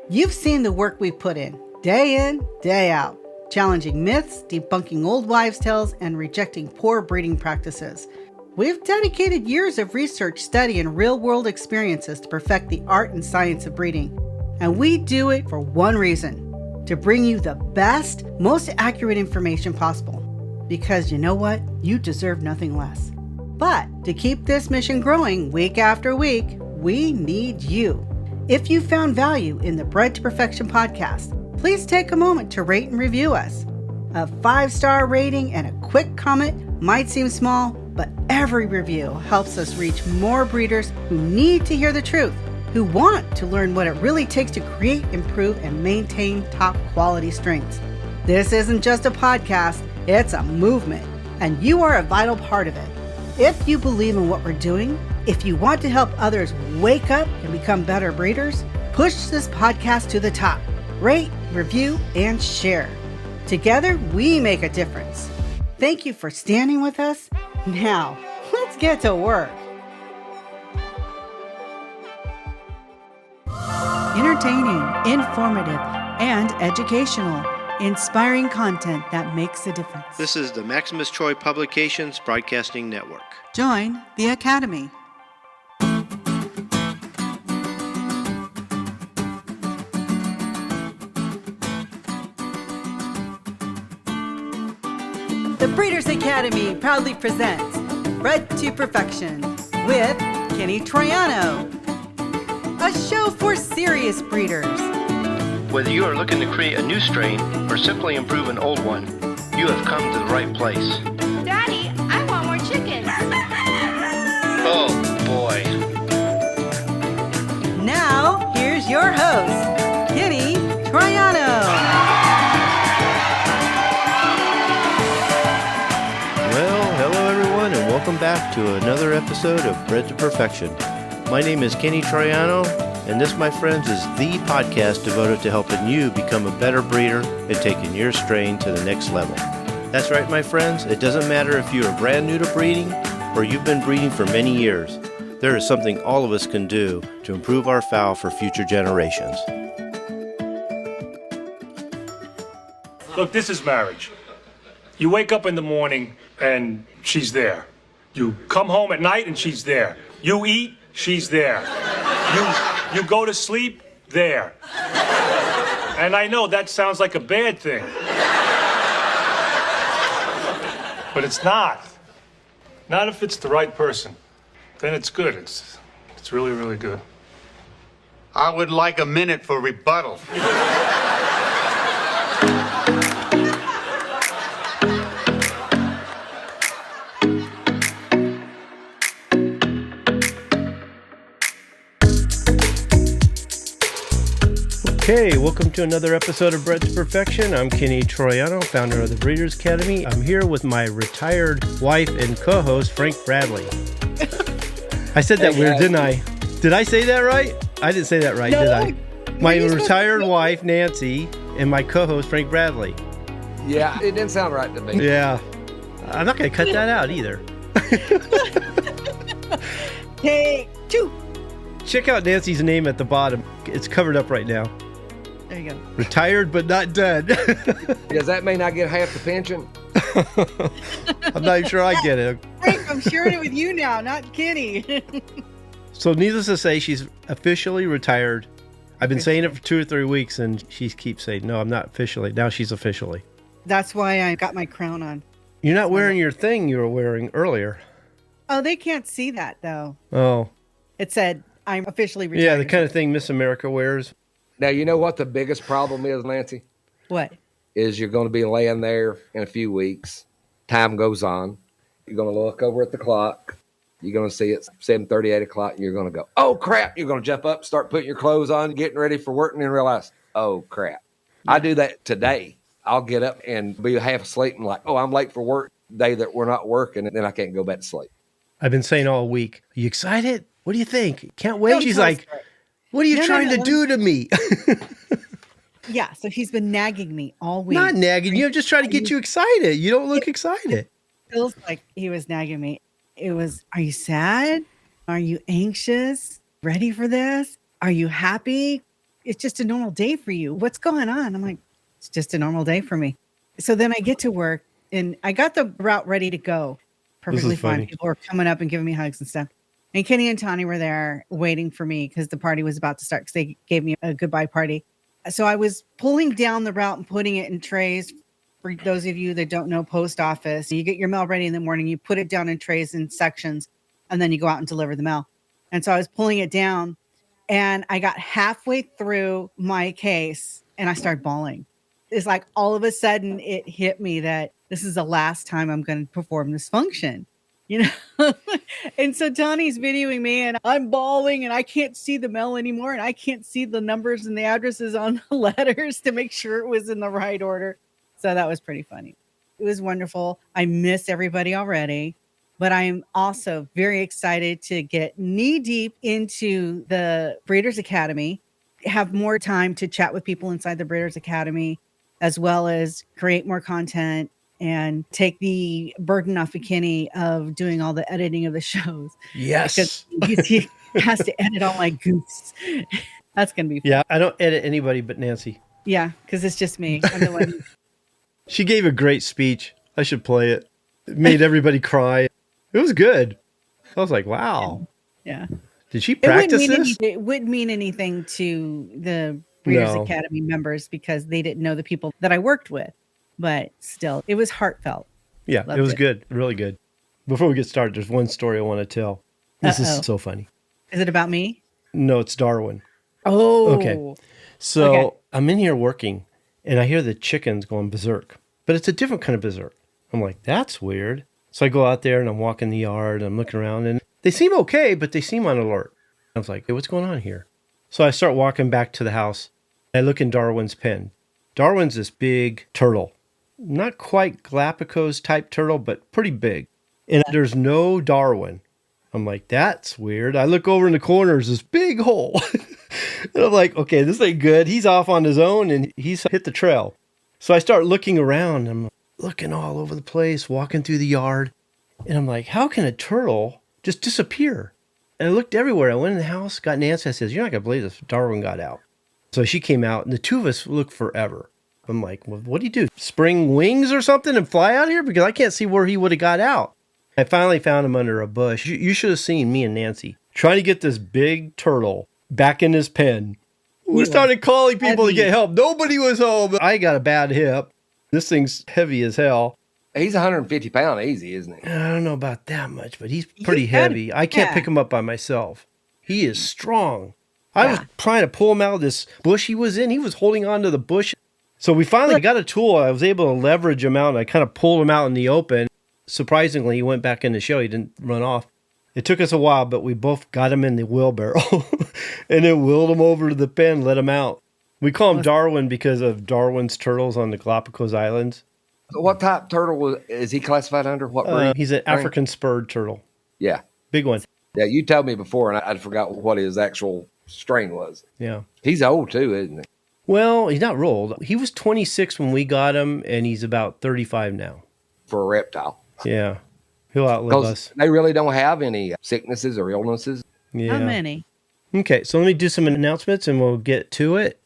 You've seen the work we've put in, day out, challenging myths, debunking old wives' tales, and rejecting poor breeding practices. We've dedicated years of research, study, and real-world experiences to perfect the art and science of breeding. And we do it for one reason: to bring you the best, most accurate information possible. Because you know what? You deserve nothing less. But to keep this mission growing week after week, we need you. If you found value in the Bred to Perfection podcast, please take a moment to rate and review us. A 5-star rating and a quick comment might seem small, but every review helps us reach more breeders who need to hear the truth, who want to learn what it really takes to create, improve, and maintain top quality strains. This isn't just a podcast, it's a movement, and you are a vital part of it. If you believe in what we're doing, if you want to help others wake up and become better breeders, push this podcast to the top. Rate, review, and share. Together, we make a difference. Thank you for standing with us. Now, let's get to work. Entertaining, informative, and educational. Inspiring content that makes a difference. This is the Maximus Troy Publications Broadcasting Network. Join the Academy. The Breeders Academy proudly presents Bred to Perfection with Kenny Troiano, a show for serious breeders. Whether you are looking to create a new strain or simply improve an old one, you have come to the right place. Daddy, I want more chicken. Oh, boy. Now, here's your host, Kenny Troiano. Well, hello everyone, and welcome back to another episode of Bred to Perfection. My name is Kenny Troiano, and this, my friends, is the podcast devoted to helping you become a better breeder and taking your strain to the next level. That's right, my friends. It doesn't matter if you are brand new to breeding or you've been breeding for many years. There is something all of us can do to improve our fowl for future generations. Look, this is marriage. You wake up in the morning and she's there. You come home at night and she's there. You eat, she's there. You go to sleep, there. And I know that sounds like a bad thing. But it's not. Not if it's the right person. Then it's good. It's really, really good. I would like a minute for rebuttal. Okay, welcome to another episode of Bred to Perfection. I'm Kenny Troiano, founder of the Breeders Academy. I'm here with my retired wife and co-host, Frank Bradley. I said that weird, didn't I? Did I say that right? I didn't say that right, did I? My retired wife, Nancy, and my co-host, Frank Bradley. Yeah, it didn't sound right to me. Yeah. I'm not going to cut that out either. Take two. Check out Nancy's name at the bottom. It's covered up right now. There you go. Retired but not dead. Does that mean I get half the pension? I'm not even sure I get it. Frank, I'm sharing it with you now, not Kenny. So needless to say, she's officially retired. I've been saying it for 2 or 3 weeks, and she keeps saying, no, I'm not officially. Now she's officially. That's why I got my crown on. You're not wearing your thing you were wearing earlier. Oh, they can't see that, though. Oh. It said, I'm officially retired. Yeah, the kind of thing Miss America wears. Now, you know what the biggest problem is, Nancy? What? Is you're going to be laying there in a few weeks. Time goes on. You're going to look over at the clock. You're going to see it's 7:30, 8 o'clock. And you're going to go, oh, crap. You're going to jump up, start putting your clothes on, getting ready for work, and then realize, oh, crap. Yeah. I do that today. I'll get up and be half asleep and like, oh, I'm late for work. Day that we're not working, and then I can't go back to sleep. I've been saying all week, are you excited? What do you think? Can't wait. She's like, what are you trying to do to me? Yeah, so he's been nagging me all week. Not nagging you. I'm just trying to get you excited. You don't look excited. It feels like he was nagging me. It was, are you sad? Are you anxious? Ready for this? Are you happy? it's just a normal day for you. What's going on? I'm like, it's just a normal day for me. So then I get to work and I got the route ready to go. Perfectly fine. Funny. People were coming up and giving me hugs and stuff. And Kenny and Tawny were there waiting for me because the party was about to start because they gave me a goodbye party. So I was pulling down the route and putting it in trays. For those of you that don't know, post office, you get your mail ready in the morning, you put it down in trays and sections, and then you go out and deliver the mail. And so I was pulling it down and I got halfway through my case and I started bawling. It's like all of a sudden it hit me that this is the last time I'm going to perform this function, you know? And so Tawny's videoing me and I'm bawling and I can't see the mail anymore. And I can't see the numbers and the addresses on the letters to make sure it was in the right order. So that was pretty funny. It was wonderful. I miss everybody already, but I'm also very excited to get knee deep into the Breeders Academy, have more time to chat with people inside the Breeders Academy, as well as create more content and take the burden off of Kenny of doing all the editing of the shows. Yes. Because he has to edit all my goofs. That's going to be fun. Yeah, I don't edit anybody but Nancy. Yeah, because it's just me. I'm the one. She gave a great speech. I should play it. It made everybody cry. It was good. I was like, wow. Yeah. Did she practice this? It wouldn't mean anything to the Breeders Academy members because they didn't know the people that I worked with. But still, it was heartfelt. Yeah, Loved it was it. good. Really good. Before we get started, there's one story I want to tell. This is so funny. Is it about me? No, it's Darwin. Oh. Okay. So I'm in here working and I hear the chickens going berserk, but it's a different kind of berserk. I'm like, that's weird. So I go out there and I'm walking the yard and I'm looking around and they seem okay, but they seem on alert. I was like, hey, what's going on here? So I start walking back to the house. I look in Darwin's pen. Darwin's this big turtle. Not quite Galapagos type turtle, but pretty big. And there's no Darwin. I'm like, that's weird. I look over in the corner, there's this big hole. And I'm like, okay, this ain't good. He's off on his own and he's hit the trail. So I start looking around. I'm looking all over the place, walking through the yard. And I'm like, how can a turtle just disappear? And I looked everywhere. I went in the house, got Nancy. I says, you're not going to believe this. Darwin got out. So she came out and the two of us looked forever. I'm like, well, what do you do? Spring wings or something and fly out here? Because I can't see where he would have got out. I finally found him under a bush. You should have seen me and Nancy trying to get this big turtle back in his pen. We started calling people to get help. Nobody was home. I got a bad hip. This thing's heavy as hell. He's 150 pounds easy, isn't he? I don't know about that much, but he's pretty heavy. I can't pick him up by myself. He is strong. I was trying to pull him out of this bush he was in. He was holding on to the bush. So we finally got a tool. I was able to leverage him out, and I kind of pulled him out in the open. Surprisingly, he went back in the show. He didn't run off. It took us a while, but we both got him in the wheelbarrow and then wheeled him over to the pen, let him out. We call him Darwin because of Darwin's turtles on the Galapagos Islands. What type turtle is he classified under? What breed? He's an African spurred turtle. Yeah. Big one. Yeah, you told me before, and I forgot what his actual strain was. Yeah. He's old, too, isn't he? Well, he's not real old. He was 26 when we got him, and he's about 35 now. For a reptile. Yeah. He'll outlive us. They really don't have any sicknesses or illnesses. Yeah. How many? Okay, so let me do some announcements, and we'll get to it.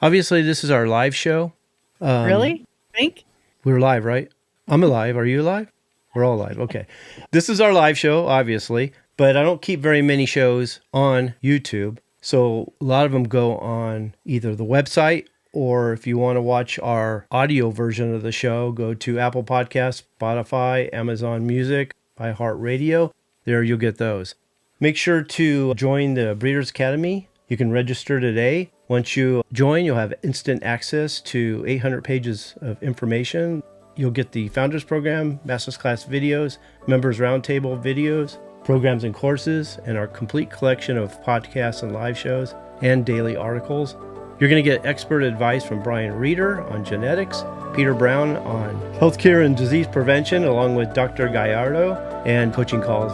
Obviously, this is our live show. Really? Think? We're live, right? I'm alive. Are you alive? We're all live. Okay. This is our live show, obviously, but I don't keep very many shows on YouTube. So a lot of them go on either the website or if you want to watch our audio version of the show, go to Apple Podcasts, Spotify, Amazon Music, iHeartRadio. There you'll get those. Make sure to join the Breeders Academy. You can register today. Once you join, you'll have instant access to 800 pages of information. You'll get the Founders Program, Masters Class videos, Members Roundtable videos, programs and courses, and our complete collection of podcasts and live shows and daily articles. You're going to get expert advice from Brian Reeder on genetics, Peter Brown on healthcare and disease prevention, along with Dr. Gallardo, and coaching calls.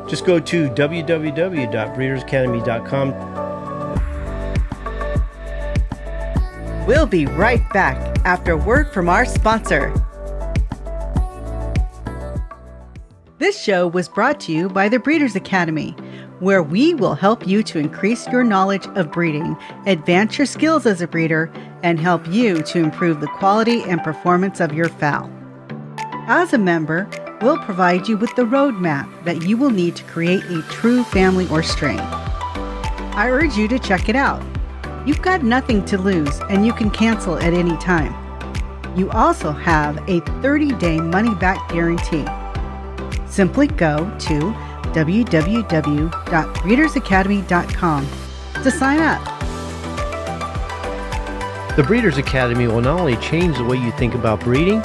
Just go to www.breedersacademy.com. We'll be right back after a word from our sponsor. This show was brought to you by the Breeders Academy, where we will help you to increase your knowledge of breeding, advance your skills as a breeder, and help you to improve the quality and performance of your fowl. As a member, we'll provide you with the roadmap that you will need to create a true family or strain. I urge you to check it out. You've got nothing to lose, and you can cancel at any time. You also have a 30-day money-back guarantee. Simply go to www.breedersacademy.com to sign up. The Breeders Academy will not only change the way you think about breeding,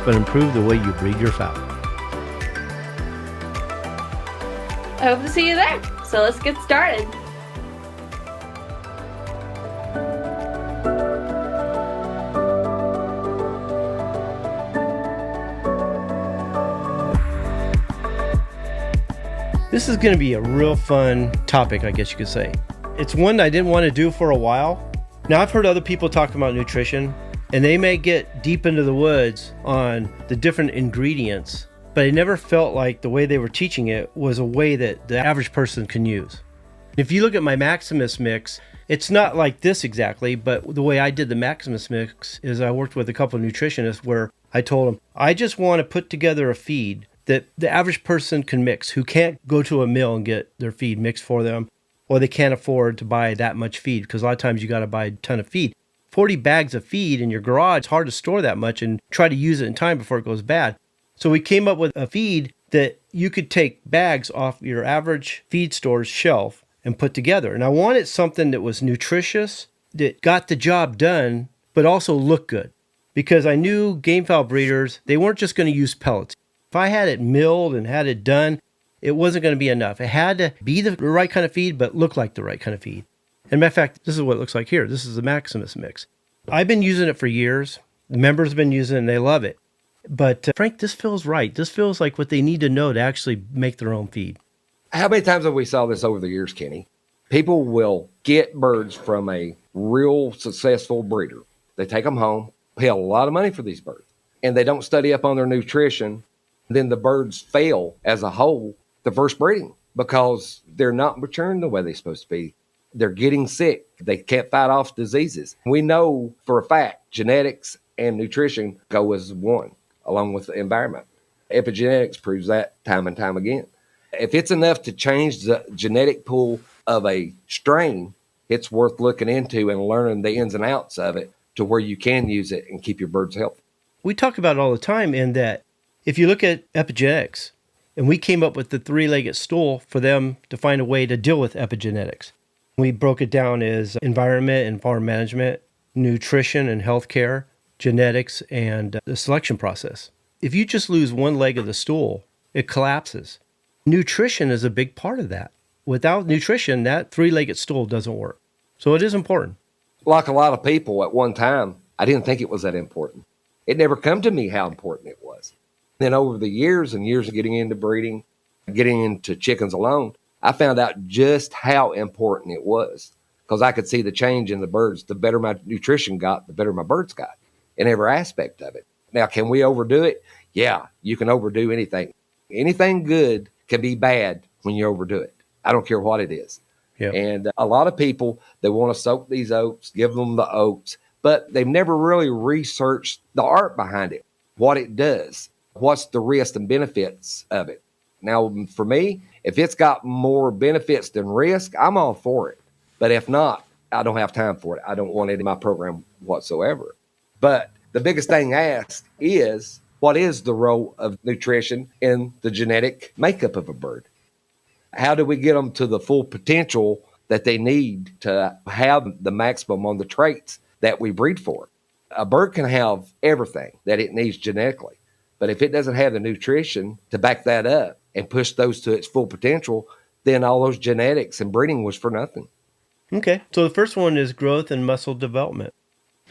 but improve the way you breed your fowl. I hope to see you there. So let's get started. This is going to be a real fun topic, I guess you could say. It's one I didn't want to do for a while. Now, I've heard other people talk about nutrition, and they may get deep into the woods on the different ingredients, but I never felt like the way they were teaching it was a way that the average person can use. If you look at my Maximus mix, it's not like this exactly, but the way I did the Maximus mix is I worked with a couple of nutritionists where I told them, I just want to put together a feed that the average person can mix, who can't go to a mill and get their feed mixed for them, or they can't afford to buy that much feed, because a lot of times you got to buy a ton of feed. 40 bags of feed in your garage, it's hard to store that much and try to use it in time before it goes bad. So we came up with a feed that you could take bags off your average feed store's shelf and put together. And I wanted something that was nutritious, that got the job done, but also looked good. Because I knew gamefowl breeders, they weren't just going to use pellets. If I had it milled and had it done, it wasn't going to be enough. It had to be the right kind of feed, but look like the right kind of feed. And matter of fact, this is what it looks like here. This is the Maximus mix. I've been using it for years. The members have been using it and they love it. But Frank, this feels right. This feels like what they need to know to actually make their own feed. How many times have we saw this over the years, Kenny? People will get birds from a real successful breeder. They take them home, pay a lot of money for these birds, and they don't study up on their nutrition. Then the birds fail as a whole the first breeding because they're not maturing the way they're supposed to be. They're getting sick. They can't fight off diseases. We know for a fact genetics and nutrition go as one, along with the environment. Epigenetics proves that time and time again. If it's enough to change the genetic pool of a strain, it's worth looking into and learning the ins and outs of it to where you can use it and keep your birds healthy. We talk about it all the time in that if you look at epigenetics, and we came up with the three-legged stool for them to find a way to deal with epigenetics. We broke it down as environment and farm management, nutrition and healthcare, genetics, and the selection process. If you just lose one leg of the stool, it collapses. Nutrition is a big part of that. Without nutrition, that three-legged stool doesn't work. So it is important. Like a lot of people at one time, I didn't think it was that important. It never come to me how important it was. Then over the years and years of getting into breeding, getting into chickens alone, I found out just how important it was because I could see the change in the birds. The better my nutrition got, the better my birds got in every aspect of it. Now, can we overdo it? Yeah, you can overdo anything. Anything good can be bad when you overdo it. I don't care what it is. Yeah. And a lot of people, they want to soak these oats, give them the oats, but they've never really researched the art behind it, what it does, what's the risks and benefits of it. Now, for me, if it's got more benefits than risk, I'm all for it. But if not, I don't have time for it. I don't want it in my program whatsoever. But the biggest thing asked is, what is the role of nutrition in the genetic makeup of a bird? How do we get them to the full potential that they need to have the maximum on the traits that we breed for? A bird can have everything that it needs genetically, but if it doesn't have the nutrition to back that up and push those to its full potential, then all those genetics and breeding was for nothing. Okay, so the first one is growth and muscle development.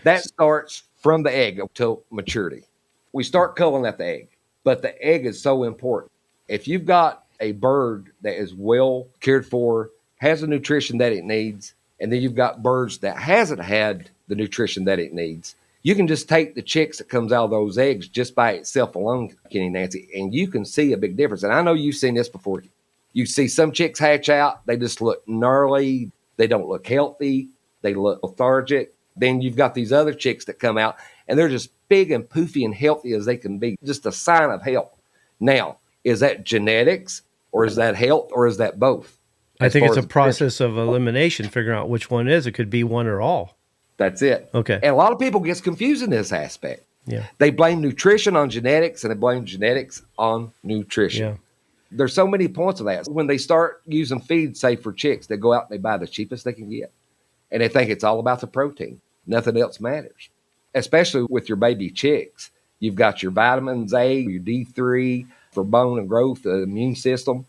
That starts from the egg till maturity. We start culling at the egg, but the egg is so important. If you've got a bird that is well cared for, has the nutrition that it needs, and then you've got birds that hasn't had the nutrition that it needs, you can just take the chicks that comes out of those eggs just by itself alone, Kenny, Nancy, and you can see a big difference. And I know you've seen this before. You see some chicks hatch out, they just look gnarly. They don't look healthy. They look lethargic. Then you've got these other chicks that come out, and they're just big and poofy and healthy as they can be. Just a sign of health. Now, is that genetics, or is that health, or is that both? I think it's a process of elimination, figuring out which one it is. It could be one or all. That's it. Okay. And a lot of people get confused in this aspect. Yeah. They blame nutrition on genetics, and they blame genetics on nutrition. Yeah. There's so many points of that. When they start using feed, say for chicks, they go out and they buy the cheapest they can get. And they think it's all about the protein. Nothing else matters. Especially with your baby chicks. You've got your vitamins A, your D3 for bone and growth, the immune system.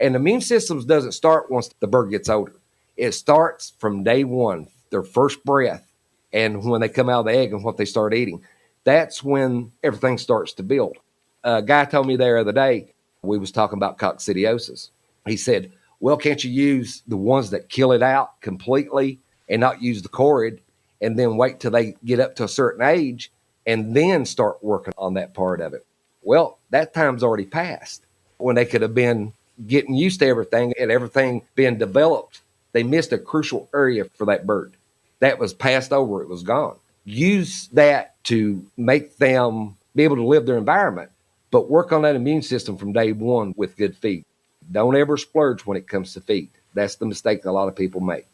And the immune system doesn't start once the bird gets older. It starts from day one, their first breath, and when they come out of the egg and what they start eating. That's when everything starts to build. A guy told me the other day, we was talking about coccidiosis. He said, well, can't you use the ones that kill it out completely and not use the chorid and then wait till they get up to a certain age and then start working on that part of it? Well, that time's already passed. When they could have been getting used to everything and everything being developed, they missed a crucial area for that bird. That was passed over. It was gone. Use that to make them be able to live their environment, but work on that immune system from day one with good feed. Don't ever splurge when it comes to feed. That's the mistake a lot of people make.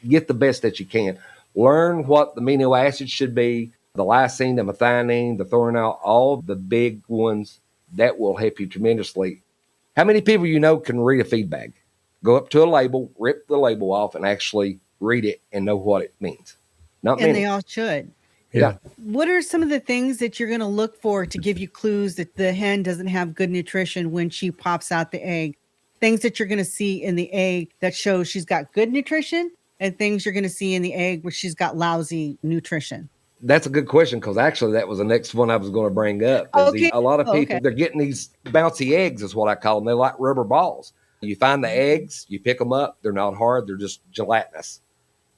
Get the best that you can. Learn what the amino acids should be, the lysine, the methionine, the threonine, all the big ones. That will help you tremendously. How many people you know can read a feed bag? Go up to a label, rip the label off, and actually read it and know what it means. Not many. And they all should. Yeah. What are some of the things that you're going to look for to give you clues that the hen doesn't have good nutrition when she pops out the egg? Things that you're going to see in the egg that shows she's got good nutrition, and things you're going to see in the egg where she's got lousy nutrition? That's a good question, because actually that was the next one I was going to bring up. Okay. A lot of people, they're getting these bouncy eggs is what I call them. They're like rubber balls. You find the eggs, you pick them up. They're not hard. They're just gelatinous.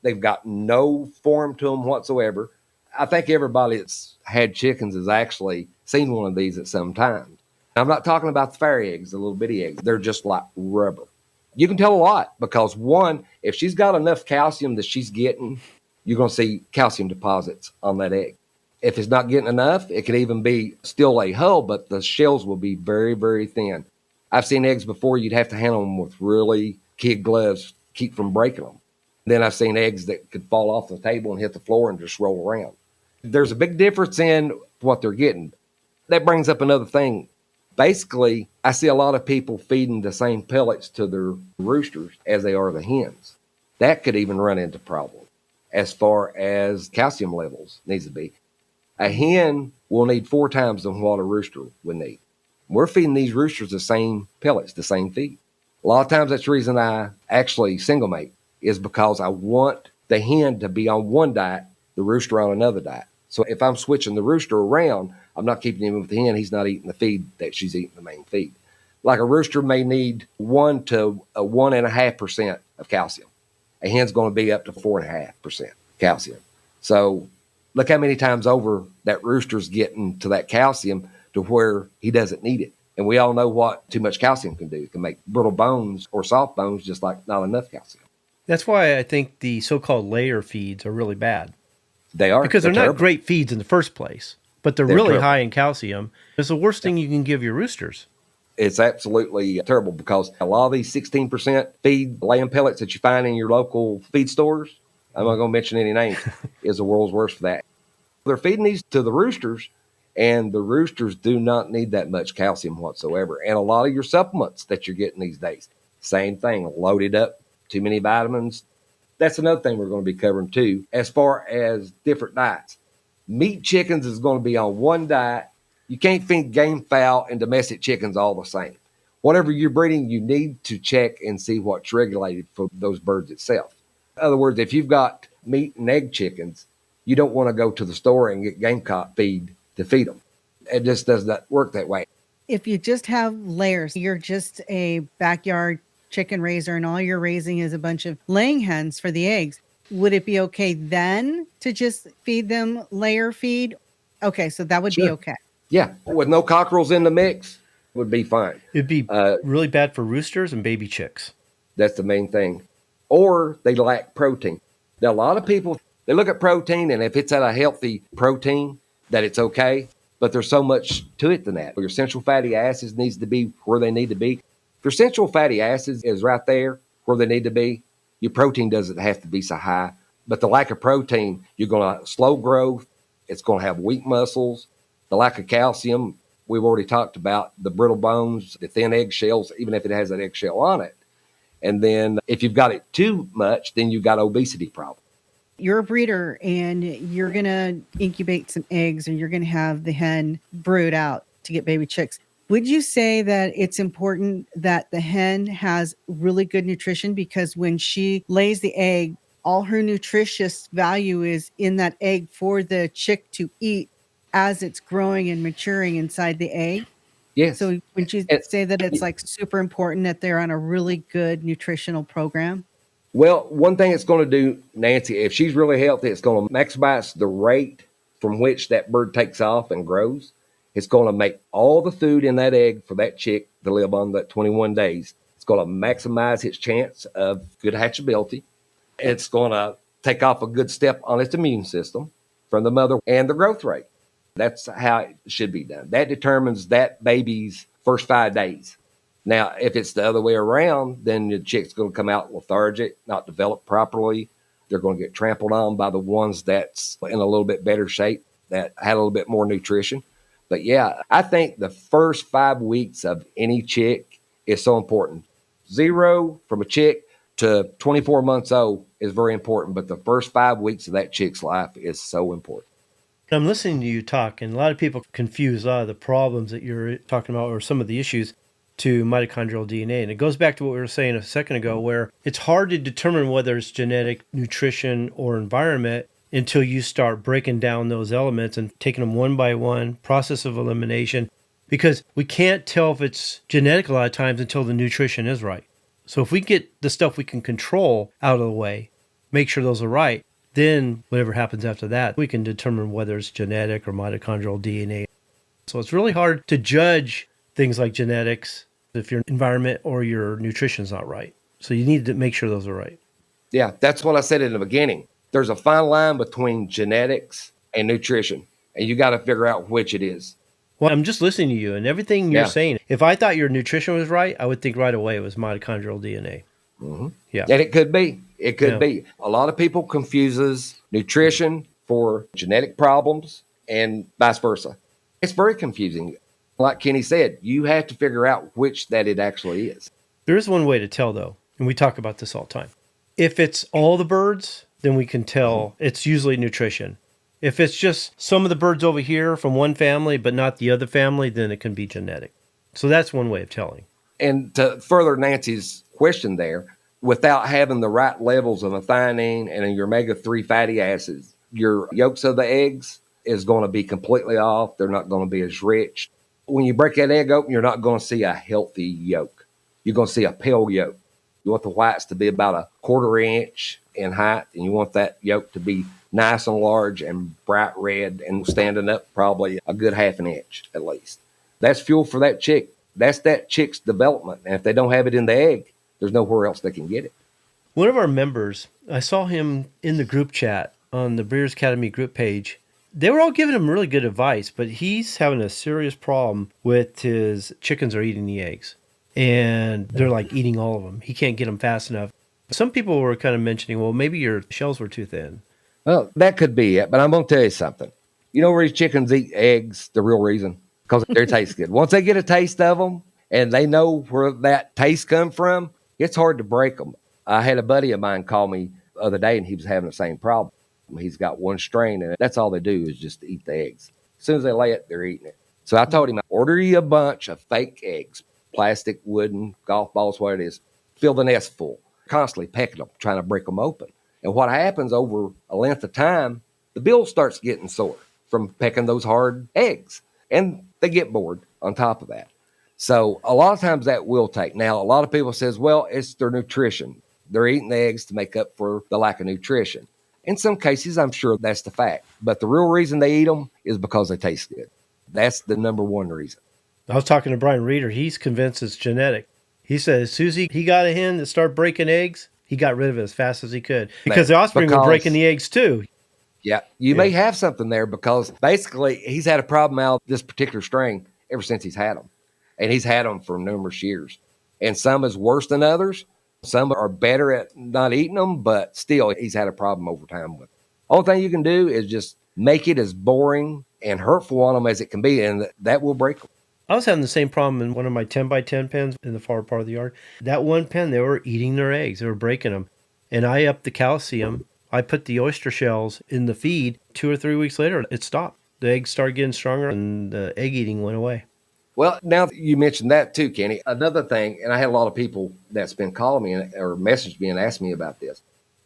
They've got no form to them whatsoever. I think everybody that's had chickens has actually seen one of these at some time. I'm not talking about the fairy eggs, the little bitty eggs. They're just like rubber. You can tell a lot because, one, if she's got enough calcium that she's getting, you're going to see calcium deposits on that egg. If it's not getting enough, it could even be still a hull, but the shells will be very, very thin. I've seen eggs before you'd have to handle them with really kid gloves to keep from breaking them. Then I've seen eggs that could fall off the table and hit the floor and just roll around. There's a big difference in what they're getting. That brings up another thing. Basically, I see a lot of people feeding the same pellets to their roosters as they are the hens. That could even run into problems as far as calcium levels needs to be. A hen will need 4 times than what a rooster would need. We're feeding these roosters the same pellets, the same feed. A lot of times that's the reason I actually single mate, is because I want the hen to be on one diet, the rooster on another diet. So if I'm switching the rooster around, I'm not keeping him with the hen. He's not eating the feed that she's eating, the main feed. Like a rooster may need 1 to 1.5% of calcium. A hen's going to be up to 4.5% calcium. So look how many times over that rooster's getting to that calcium to where he doesn't need it. And we all know what too much calcium can do. It can make brittle bones or soft bones, just like not enough calcium. That's why I think the so-called layer feeds are really bad. They are. Because they're not great feeds in the first place, but they're really high in calcium. It's the worst thing you can give your roosters. It's absolutely terrible because a lot of these 16% feed lamb pellets that you find in your local feed stores, I'm not going to mention any names, is the world's worst for that. They're feeding these to the roosters, and the roosters do not need that much calcium whatsoever. And a lot of your supplements that you're getting these days, same thing, loaded up, too many vitamins. That's another thing we're going to be covering too, as far as different diets. Meat chickens is going to be on one diet. You can't feed gamefowl and domestic chickens all the same. Whatever you're breeding, you need to check and see what's regulated for those birds itself. In other words, if you've got meat and egg chickens, you don't want to go to the store and get gamecock feed to feed them. It just does not work that way. If you just have layers, you're just a backyard chicken raiser and all you're raising is a bunch of laying hens for the eggs, would it be okay then to just feed them layer feed? Okay, so that would be okay. Yeah, with no cockerels in the mix, would be fine. It'd be really bad for roosters and baby chicks. That's the main thing. Or they lack protein. Now, a lot of people, they look at protein, and if it's at a healthy protein, that it's okay. But there's so much to it than that. Your essential fatty acids needs to be where they need to be. If your essential fatty acids is right there where they need to be, your protein doesn't have to be so high. But the lack of protein, you're going to slow growth. It's going to have weak muscles. The lack of calcium, we've already talked about the brittle bones, the thin eggshells, even if it has an eggshell on it. And then if you've got it too much, then you've got obesity problem. You're a breeder and you're going to incubate some eggs, or you're going to have the hen brood out to get baby chicks. Would you say that it's important that the hen has really good nutrition? Because when she lays the egg, all her nutritious value is in that egg for the chick to eat as it's growing and maturing inside the egg. Yes. So would you say that it's like super important that they're on a really good nutritional program? Well, one thing it's going to do, Nancy, if she's really healthy, it's going to maximize the rate from which that bird takes off and grows. It's going to make all the food in that egg for that chick to live on that 21 days. It's going to maximize its chance of good hatchability. It's going to take off a good step on its immune system from the mother and the growth rate. That's how it should be done. That determines that baby's first 5 days. Now, if it's the other way around, then the chick's going to come out lethargic, not develop properly. They're going to get trampled on by the ones that's in a little bit better shape, that had a little bit more nutrition. But yeah, I think the first 5 weeks of any chick is so important. 0 from a chick to 24 months old is very important, but the first 5 weeks of that chick's life is so important. I'm listening to you talk, and a lot of people confuse a lot of the problems that you're talking about, or some of the issues, to mitochondrial DNA. And it goes back to what we were saying a second ago, where it's hard to determine whether it's genetic, nutrition, or environment until you start breaking down those elements and taking them one by one, process of elimination, because we can't tell if it's genetic a lot of times until the nutrition is right. So if we get the stuff we can control out of the way, make sure those are right, then whatever happens after that, we can determine whether it's genetic or mitochondrial DNA. So it's really hard to judge things like genetics if your environment or your nutrition is not right. So you need to make sure those are right. Yeah, that's what I said in the beginning. There's a fine line between genetics and nutrition, and you got to figure out which it is. Well, I'm just listening to you and everything you're saying. If I thought your nutrition was right, I would think right away it was mitochondrial DNA. Mm-hmm. Yeah. And it could be. It could be. A lot of people confuses nutrition for genetic problems and vice versa. It's very confusing. Like Kenny said, you have to figure out which that it actually is. There is one way to tell, though, and we talk about this all the time. If it's all the birds, then we can tell it's usually nutrition. If it's just some of the birds over here from one family, but not the other family, then it can be genetic. So that's one way of telling. And to further Nancy's question there, without having the right levels of methionine and your omega-3 fatty acids, your yolks of the eggs is going to be completely off. They're not going to be as rich. When you break that egg open, you're not going to see a healthy yolk. You're going to see a pale yolk. You want the whites to be about a 1/4 inch in height, and you want that yolk to be nice and large and bright red and standing up probably a good 1/2 inch at least. That's fuel for that chick. That's that chick's development. And if they don't have it in the egg, there's nowhere else they can get it. One of our members, I saw him in the group chat on the Breeders' Academy group page. They were all giving him really good advice, but he's having a serious problem with his chickens are eating the eggs. And they're like eating all of them. He can't get them fast enough. Some people were kind of mentioning, well, maybe your shells were too thin. Well, that could be it, but I'm going to tell you something. You know where these chickens eat eggs, the real reason? Because they taste good. Once they get a taste of them and they know where that taste comes from, it's hard to break them. I had a buddy of mine call me the other day, and he was having the same problem. He's got one strain, and that's all they do is just eat the eggs. As soon as they lay it, they're eating it. So I told him, order you a bunch of fake eggs, plastic, wooden, golf balls, what it is. Fill the nest full. Constantly pecking them, trying to break them open. And what happens over a length of time, the bill starts getting sore from pecking those hard eggs. And they get bored on top of that. So a lot of times that will take. Now, a lot of people says, well, it's their nutrition. They're eating the eggs to make up for the lack of nutrition. In some cases, I'm sure that's the fact. But the real reason they eat them is because they taste good. That's the number one reason. I was talking to Brian Reeder. He's convinced it's genetic. He said as soon as he got a hen that started breaking eggs, he got rid of it as fast as he could. Because the offspring were breaking the eggs too. Yeah, you may have something there because basically he's had a problem out this particular strain ever since he's had them. And he's had them for numerous years. And some is worse than others. Some are better at not eating them, but still he's had a problem over time with them. Only thing you can do is just make it as boring and hurtful on them as it can be, and that will break them. I was having the same problem in one of my 10 by 10 pens in the far part of the yard. That one pen, they were eating their eggs. They were breaking them. And I upped the calcium. I put the oyster shells in the feed. 2 or 3 weeks later, it stopped. The eggs started getting stronger and the egg eating went away. Well, now that you mentioned that too, Kenny, another thing, and I had a lot of people that's been calling me or messaged me and asked me about this.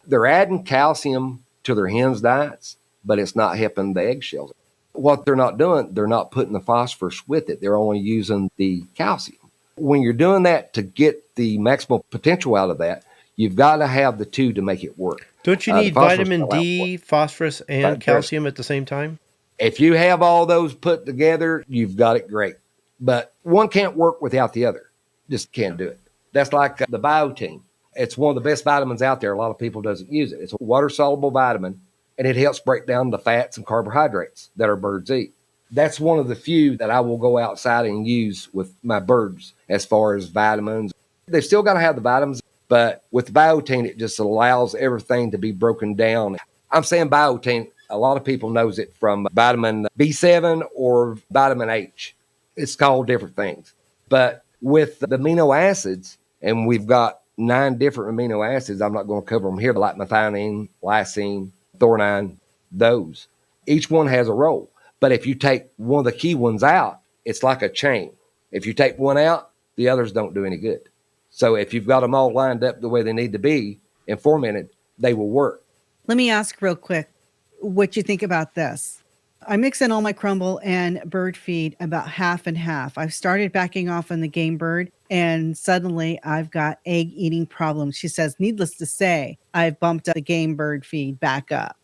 They're adding calcium to their hens' diets, but it's not helping the eggshells. What they're not doing, they're not putting the phosphorus with it. They're only using the calcium. When you're doing that to get the maximum potential out of that, you've got to have the two to make it work. Don't you need vitamin D, phosphorus, and calcium at the same time? If you have all those put together, you've got it great. But one can't work without the other. Just can't do it. That's like the biotin. It's one of the best vitamins out there. A lot of people doesn't use it. It's a water-soluble vitamin, and it helps break down the fats and carbohydrates that our birds eat. That's one of the few that I will go outside and use with my birds as far as vitamins. They've still got to have the vitamins, but with biotin, it just allows everything to be broken down. I'm saying biotin, a lot of people knows it from vitamin B7 or vitamin H. It's called different things. But with the amino acids, and we've got 9 different amino acids, I'm not going to cover them here, like methionine, lysine, threonine, those. Each one has a role. But if you take one of the key ones out, it's like a chain. If you take one out, the others don't do any good. So if you've got them all lined up the way they need to be and fermented, they will work. Let me ask real quick what you think about this. I mix in all my crumble and bird feed about half and half. I've started backing off on the game bird, and suddenly I've got egg eating problems. She says, needless to say, I've bumped the game bird feed back up.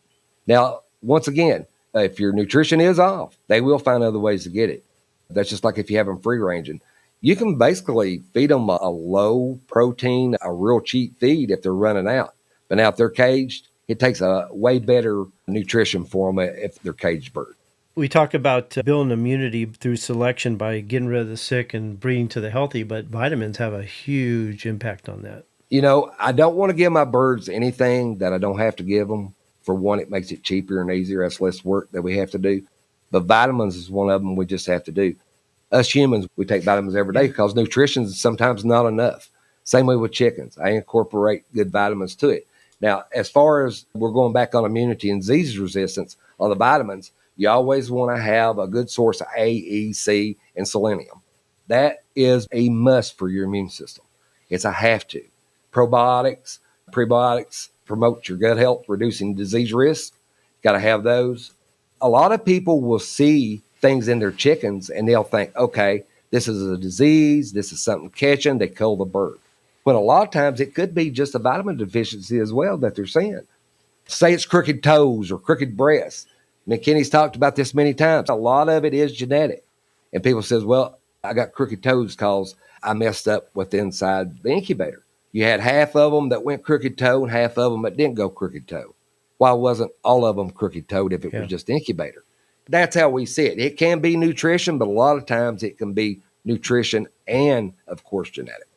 Now, once again, if your nutrition is off, they will find other ways to get it. That's just like if you have them free ranging. You can basically feed them a low protein, a real cheap feed if they're running out. But now if they're caged, it takes a way better nutrition for them if they're caged bird. We talk about building immunity through selection by getting rid of the sick and breeding to the healthy, but vitamins have a huge impact on that. You know, I don't want to give my birds anything that I don't have to give them. For one, it makes it cheaper and easier. That's less work that we have to do. But vitamins is one of them we just have to do. Us humans, we take vitamins every day because nutrition is sometimes not enough. Same way with chickens. I incorporate good vitamins to it. Now, as far as we're going back on immunity and disease resistance on the vitamins, you always want to have a good source of A, E, C, and selenium. That is a must for your immune system. It's a have to. Probiotics, prebiotics promote your gut health, reducing disease risk. Got to have those. A lot of people will see things in their chickens and they'll think, okay, this is a disease, this is something catching, they kill the bird. But a lot of times it could be just a vitamin deficiency as well that they're seeing. Say it's crooked toes or crooked breasts. I mean, Kenny's talked about this many times. A lot of it is genetic. And people says, well, I got crooked toes because I messed up with inside the incubator. You had half of them that went crooked toe and half of them that didn't go crooked toe. Why wasn't all of them crooked toed if it was just incubator? That's how we see it. It can be nutrition, but a lot of times it can be nutrition and, of course, genetic.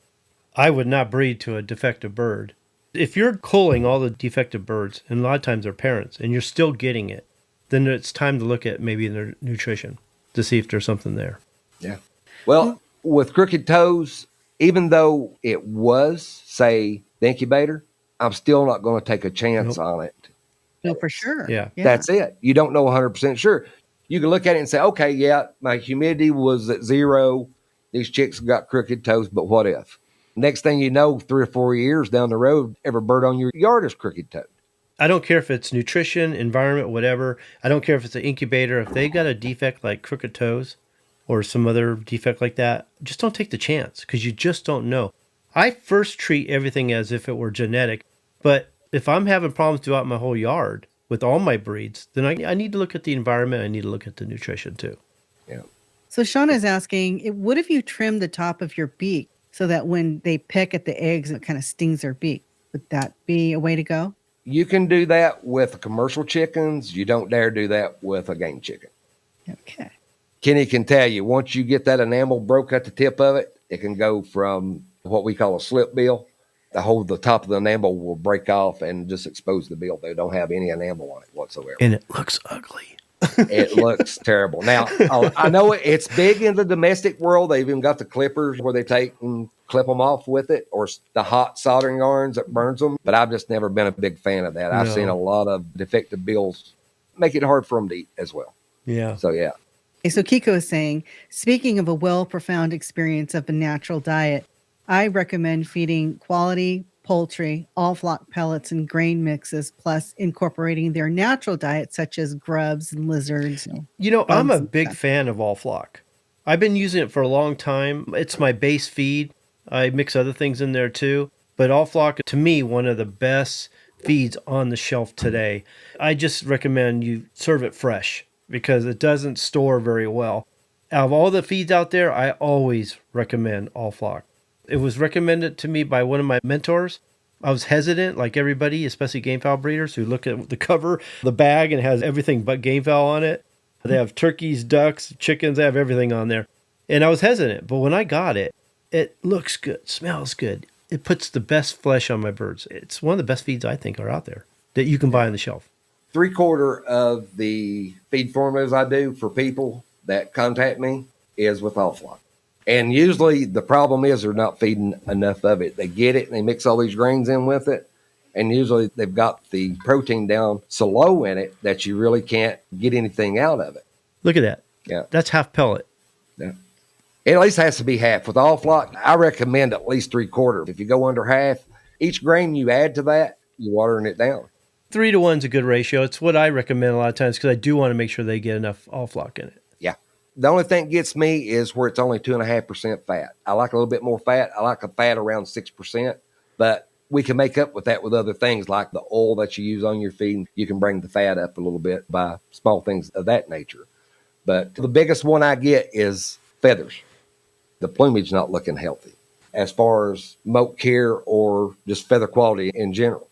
I would not breed to a defective bird. If you're culling all the defective birds, and a lot of times they're parents, and you're still getting it, then it's time to look at maybe their nutrition to see if there's something there. Yeah. Well, with crooked toes, even though it was, say, the incubator, I'm still not going to take a chance on it. No, for sure. Yeah. That's it. You don't know 100% sure. You can look at it and say, okay, yeah, my humidity was at 0. These chicks got crooked toes, but what if? Next thing you know, 3 or 4 years down the road, every bird on your yard is crooked toed. I don't care if it's nutrition, environment, whatever. I don't care if it's an incubator. If they got a defect like crooked toes or some other defect like that, just don't take the chance because you just don't know. I first treat everything as if it were genetic, but if I'm having problems throughout my whole yard with all my breeds, then I need to look at the environment. I need to look at the nutrition too. Yeah. So Shauna is asking, what if you trim the top of your beak so that when they peck at the eggs, it kind of stings their beak? Would that be a way to go? You can do that with commercial chickens. You don't dare do that with a game chicken. Okay. Kenny can tell you, once you get that enamel broke at the tip of it, it can go from what we call a slip bill. The top of the enamel will break off and just expose the bill. They don't have any enamel on it whatsoever. And it looks ugly. It looks terrible. Now, I know it's big in the domestic world. They've even got the clippers where they take and clip them off with it, or the hot soldering irons that burns them. But I've just never been a big fan of that. I've seen a lot of defective bills make it hard for them to eat as well. Yeah. So, yeah. Okay, so Kiko is saying, speaking of a profound experience of a natural diet, I recommend feeding quality poultry, all flock pellets and grain mixes, plus incorporating their natural diet, such as grubs and lizards. I'm a big fan of all flock. I've been using it for a long time. It's my base feed. I mix other things in there too. But all flock, to me, one of the best feeds on the shelf today. I just recommend you serve it fresh because it doesn't store very well. Out of all the feeds out there, I always recommend all flock. It was recommended to me by one of my mentors. I was hesitant, like everybody, especially gamefowl breeders who look at the cover, the bag, and it has everything but gamefowl on it. They have turkeys, ducks, chickens, they have everything on there. And I was hesitant, but when I got it, it looks good, smells good. It puts the best flesh on my birds. It's one of the best feeds I think are out there that you can buy on the shelf. 3/4 of the feed formulas I do for people that contact me is with all flock. And usually the problem is they're not feeding enough of it. They get it and they mix all these grains in with it. And usually they've got the protein down so low in it that you really can't get anything out of it. Look at that. Yeah. That's half pellet. Yeah. It at least has to be half. With all flock, I recommend at least 3/4. If you go under half, each grain you add to that, you're watering it down. 3 to 1 is a good ratio. It's what I recommend a lot of times because I do want to make sure they get enough all flock in it. Yeah. The only thing that gets me is where it's only 2.5% fat. I like a little bit more fat. I like a fat around 6%, but we can make up with that with other things like the oil that you use on your feed. You can bring the fat up a little bit by small things of that nature. But the biggest one I get is feathers. The plumage not looking healthy as far as moat care or just feather quality in general.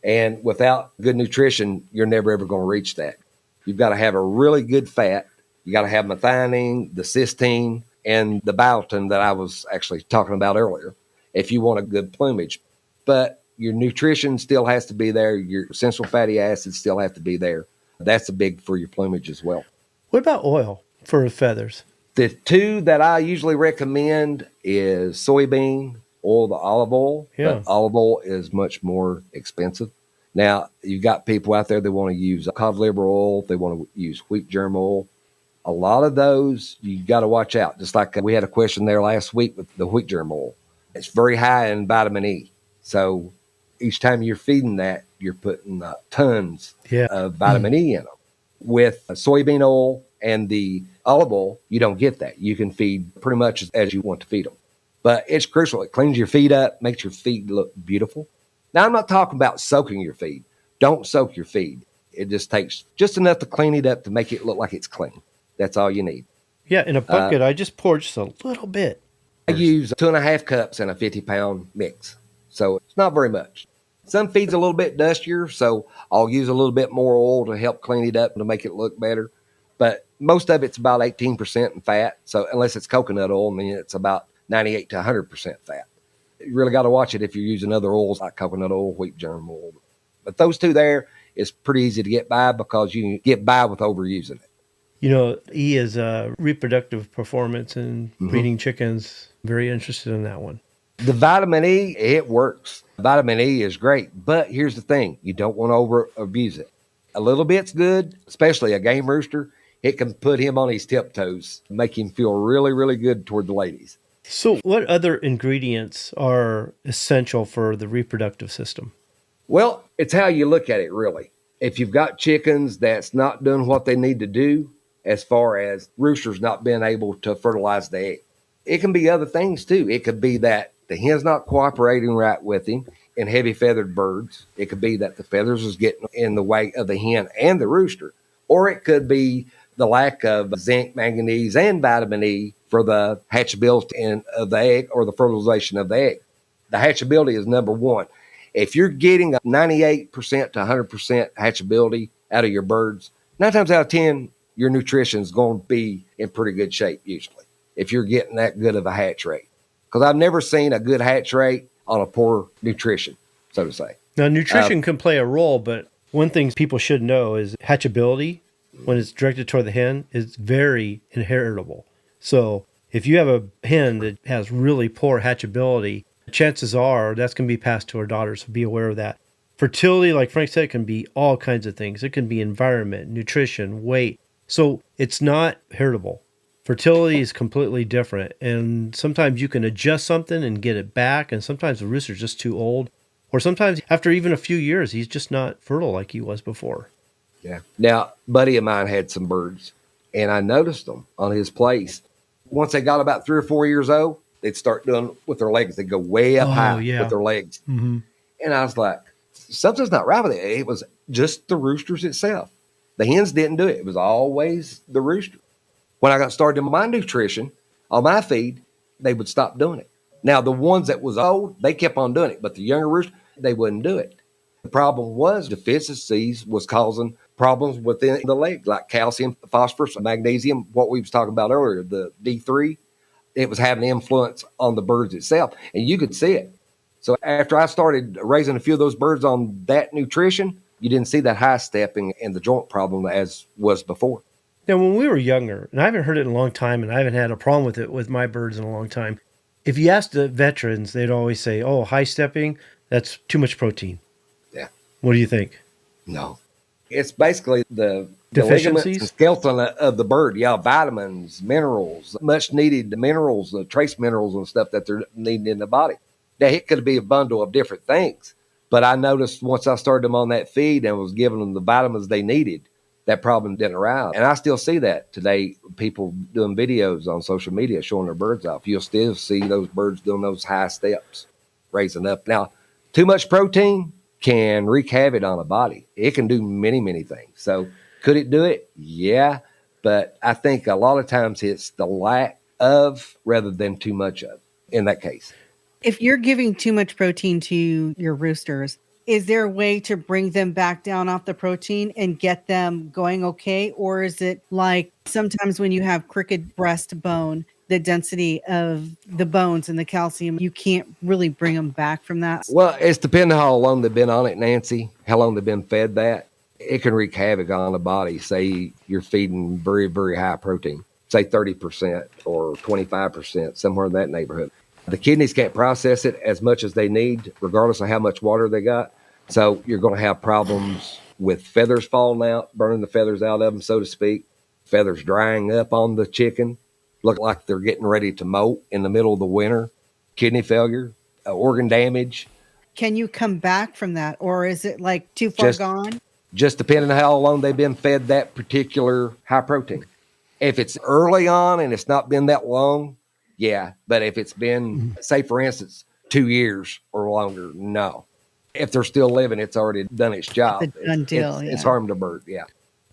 And without good nutrition, you're never ever going to reach that. You've got to have a really good fat. You got to have methionine, the cysteine, and the biotin that I was actually talking about earlier if you want a good plumage. But your nutrition still has to be there. Your essential fatty acids still have to be there. That's a big for your plumage as well. What about oil for feathers? The two that I usually recommend is soybean oil, the olive oil. Yeah. But olive oil is much more expensive. Now, you've got people out there that want to use cod liver oil. They want to use wheat germ oil. A lot of those, you got to watch out. Just like we had a question there last week with the wheat germ oil. It's very high in vitamin E. So each time you're feeding that, you're putting tons of vitamin E in them. With soybean oil and the olive oil, you don't get that. You can feed pretty much as you want to feed them. But it's crucial. It cleans your feed up, makes your feed look beautiful. Now, I'm not talking about soaking your feed. Don't soak your feed. It just takes just enough to clean it up to make it look like it's clean. That's all you need. Yeah, in a bucket, I just pour just a little bit. I use 2.5 cups in a 50-pound mix. So it's not very much. Some feed's a little bit dustier, so I'll use a little bit more oil to help clean it up and to make it look better. But most of it's about 18% in fat. So unless it's coconut oil, then it's about 98 to 100% fat. You really got to watch it if you're using other oils like coconut oil, wheat germ oil. But those two there is pretty easy to get by because you can get by with overusing it. You know, E is reproductive performance and breeding chickens. Very interested in that one. The vitamin E, it works. Vitamin E is great, but here's the thing. You don't want to over-abuse it. A little bit's good, especially a game rooster. It can put him on his tiptoes, make him feel really, really good toward the ladies. So what other ingredients are essential for the reproductive system? Well, it's how you look at it, really. If you've got chickens that's not doing what they need to do, as far as roosters not being able to fertilize the egg, it can be other things too. It could be that the hen's not cooperating right with him in heavy feathered birds. It could be that the feathers is getting in the way of the hen and the rooster. Or it could be the lack of zinc, manganese, and vitamin E for the hatchability of the egg or the fertilization of the egg. The hatchability is number one. If you're getting 98% to 100% hatchability out of your birds, 9 times out of 10, your nutrition is going to be in pretty good shape usually, if you're getting that good of a hatch rate. Because I've never seen a good hatch rate on a poor nutrition, so to say. Now, nutrition can play a role, but one thing people should know is hatchability, when it's directed toward the hen, is very inheritable. So if you have a hen that has really poor hatchability, chances are that's going to be passed to her daughters, so be aware of that. Fertility, like Frank said, can be all kinds of things. It can be environment, nutrition, weight. So it's not heritable. Fertility is completely different. And sometimes you can adjust something and get it back. And sometimes the rooster's just too old. Or sometimes after even a few years, he's just not fertile like he was before. Yeah. Now, a buddy of mine had some birds, and I noticed them on his place. Once they got about 3 or 4 years old, they'd start doing with their legs. They'd go way up high with their legs. Mm-hmm. And I was like, something's not right with it. It was just the roosters itself. The hens didn't do it. It was always the rooster. When I got started in my nutrition, on my feed, they would stop doing it. Now, the ones that was old, they kept on doing it, but the younger roosters, they wouldn't do it. The problem was deficiencies was causing problems within the leg, like calcium, phosphorus, magnesium, what we was talking about earlier, the D3. It was having influence on the birds itself, and you could see it. So after I started raising a few of those birds on that nutrition, you didn't see that high stepping and the joint problem as was before. Now, when we were younger, and I haven't heard it in a long time, and I haven't had a problem with it with my birds in a long time, if you asked the veterans, they'd always say, oh, high stepping, that's too much protein. Yeah. What do you think? No. It's basically the deficiencies, the skeleton of the bird. Yeah, vitamins, minerals, much needed minerals, the trace minerals and stuff that they're needing in the body. Now, it could be a bundle of different things, but I noticed once I started them on that feed and was giving them the vitamins they needed, that problem didn't arise. And I still see that today, people doing videos on social media showing their birds off. You'll still see those birds doing those high steps, raising up. Now, too much protein can wreak havoc on a body. It can do many, many things. So could it do it? Yeah. But I think a lot of times it's the lack of rather than too much of in that case. If you're giving too much protein to your roosters, is there a way to bring them back down off the protein and get them going okay? Or is it like sometimes when you have crooked breast bone, the density of the bones and the calcium, you can't really bring them back from that? Well, it's depending how long they've been on it, Nancy, how long they've been fed that. It can wreak havoc on the body. Say you're feeding very, very high protein, say 30% or 25%, somewhere in that neighborhood. The kidneys can't process it as much as they need, regardless of how much water they got. So you're going to have problems with feathers falling out, burning the feathers out of them, so to speak. Feathers drying up on the chicken, look like they're getting ready to molt in the middle of the winter. Kidney failure, organ damage. Can you come back from that? Or is it like too far gone? Just depending on how long they've been fed that particular high protein. If it's early on and it's not been that long, yeah. But if it's been, say, for instance, 2 years or longer, no. If they're still living, it's already done its job. It's a done deal, it's harmed a bird, yeah.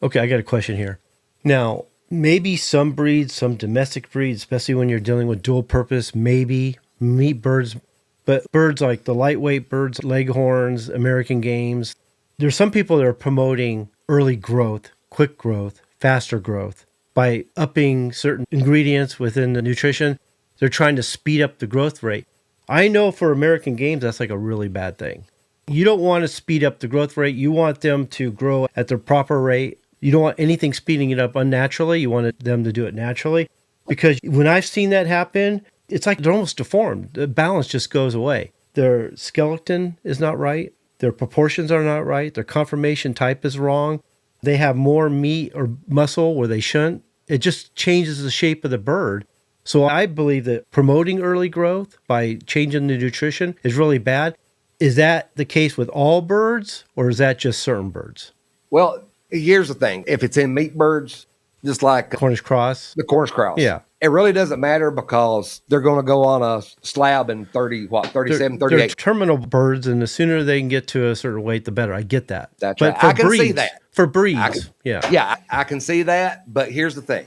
Okay, I got a question here. Now, maybe some breeds, some domestic breeds, especially when you're dealing with dual purpose, maybe meat birds, but birds like the lightweight birds, leghorns, American games, there's some people that are promoting early growth, quick growth, faster growth by upping certain ingredients within the nutrition. They're trying to speed up the growth rate. I know for American games, that's like a really bad thing. You don't want to speed up the growth rate. You want them to grow at their proper rate. You don't want anything speeding it up unnaturally. You want them to do it naturally. Because when I've seen that happen, it's like they're almost deformed. The balance just goes away. Their skeleton is not right. Their proportions are not right. Their conformation type is wrong. They have more meat or muscle where they shouldn't. It just changes the shape of the bird. So I believe that promoting early growth by changing the nutrition is really bad. Is that the case with all birds, or is that just certain birds? Well, here's the thing. If it's in meat birds, just like Cornish cross. The Cornish cross. Yeah. It really doesn't matter because they're going to go on a slab in 37, 38. They're terminal birds, and the sooner they can get to a certain weight, the better. I get that. That's but right. for I can breeds, see that. For breeds, yeah. Yeah, I can see that. But here's the thing.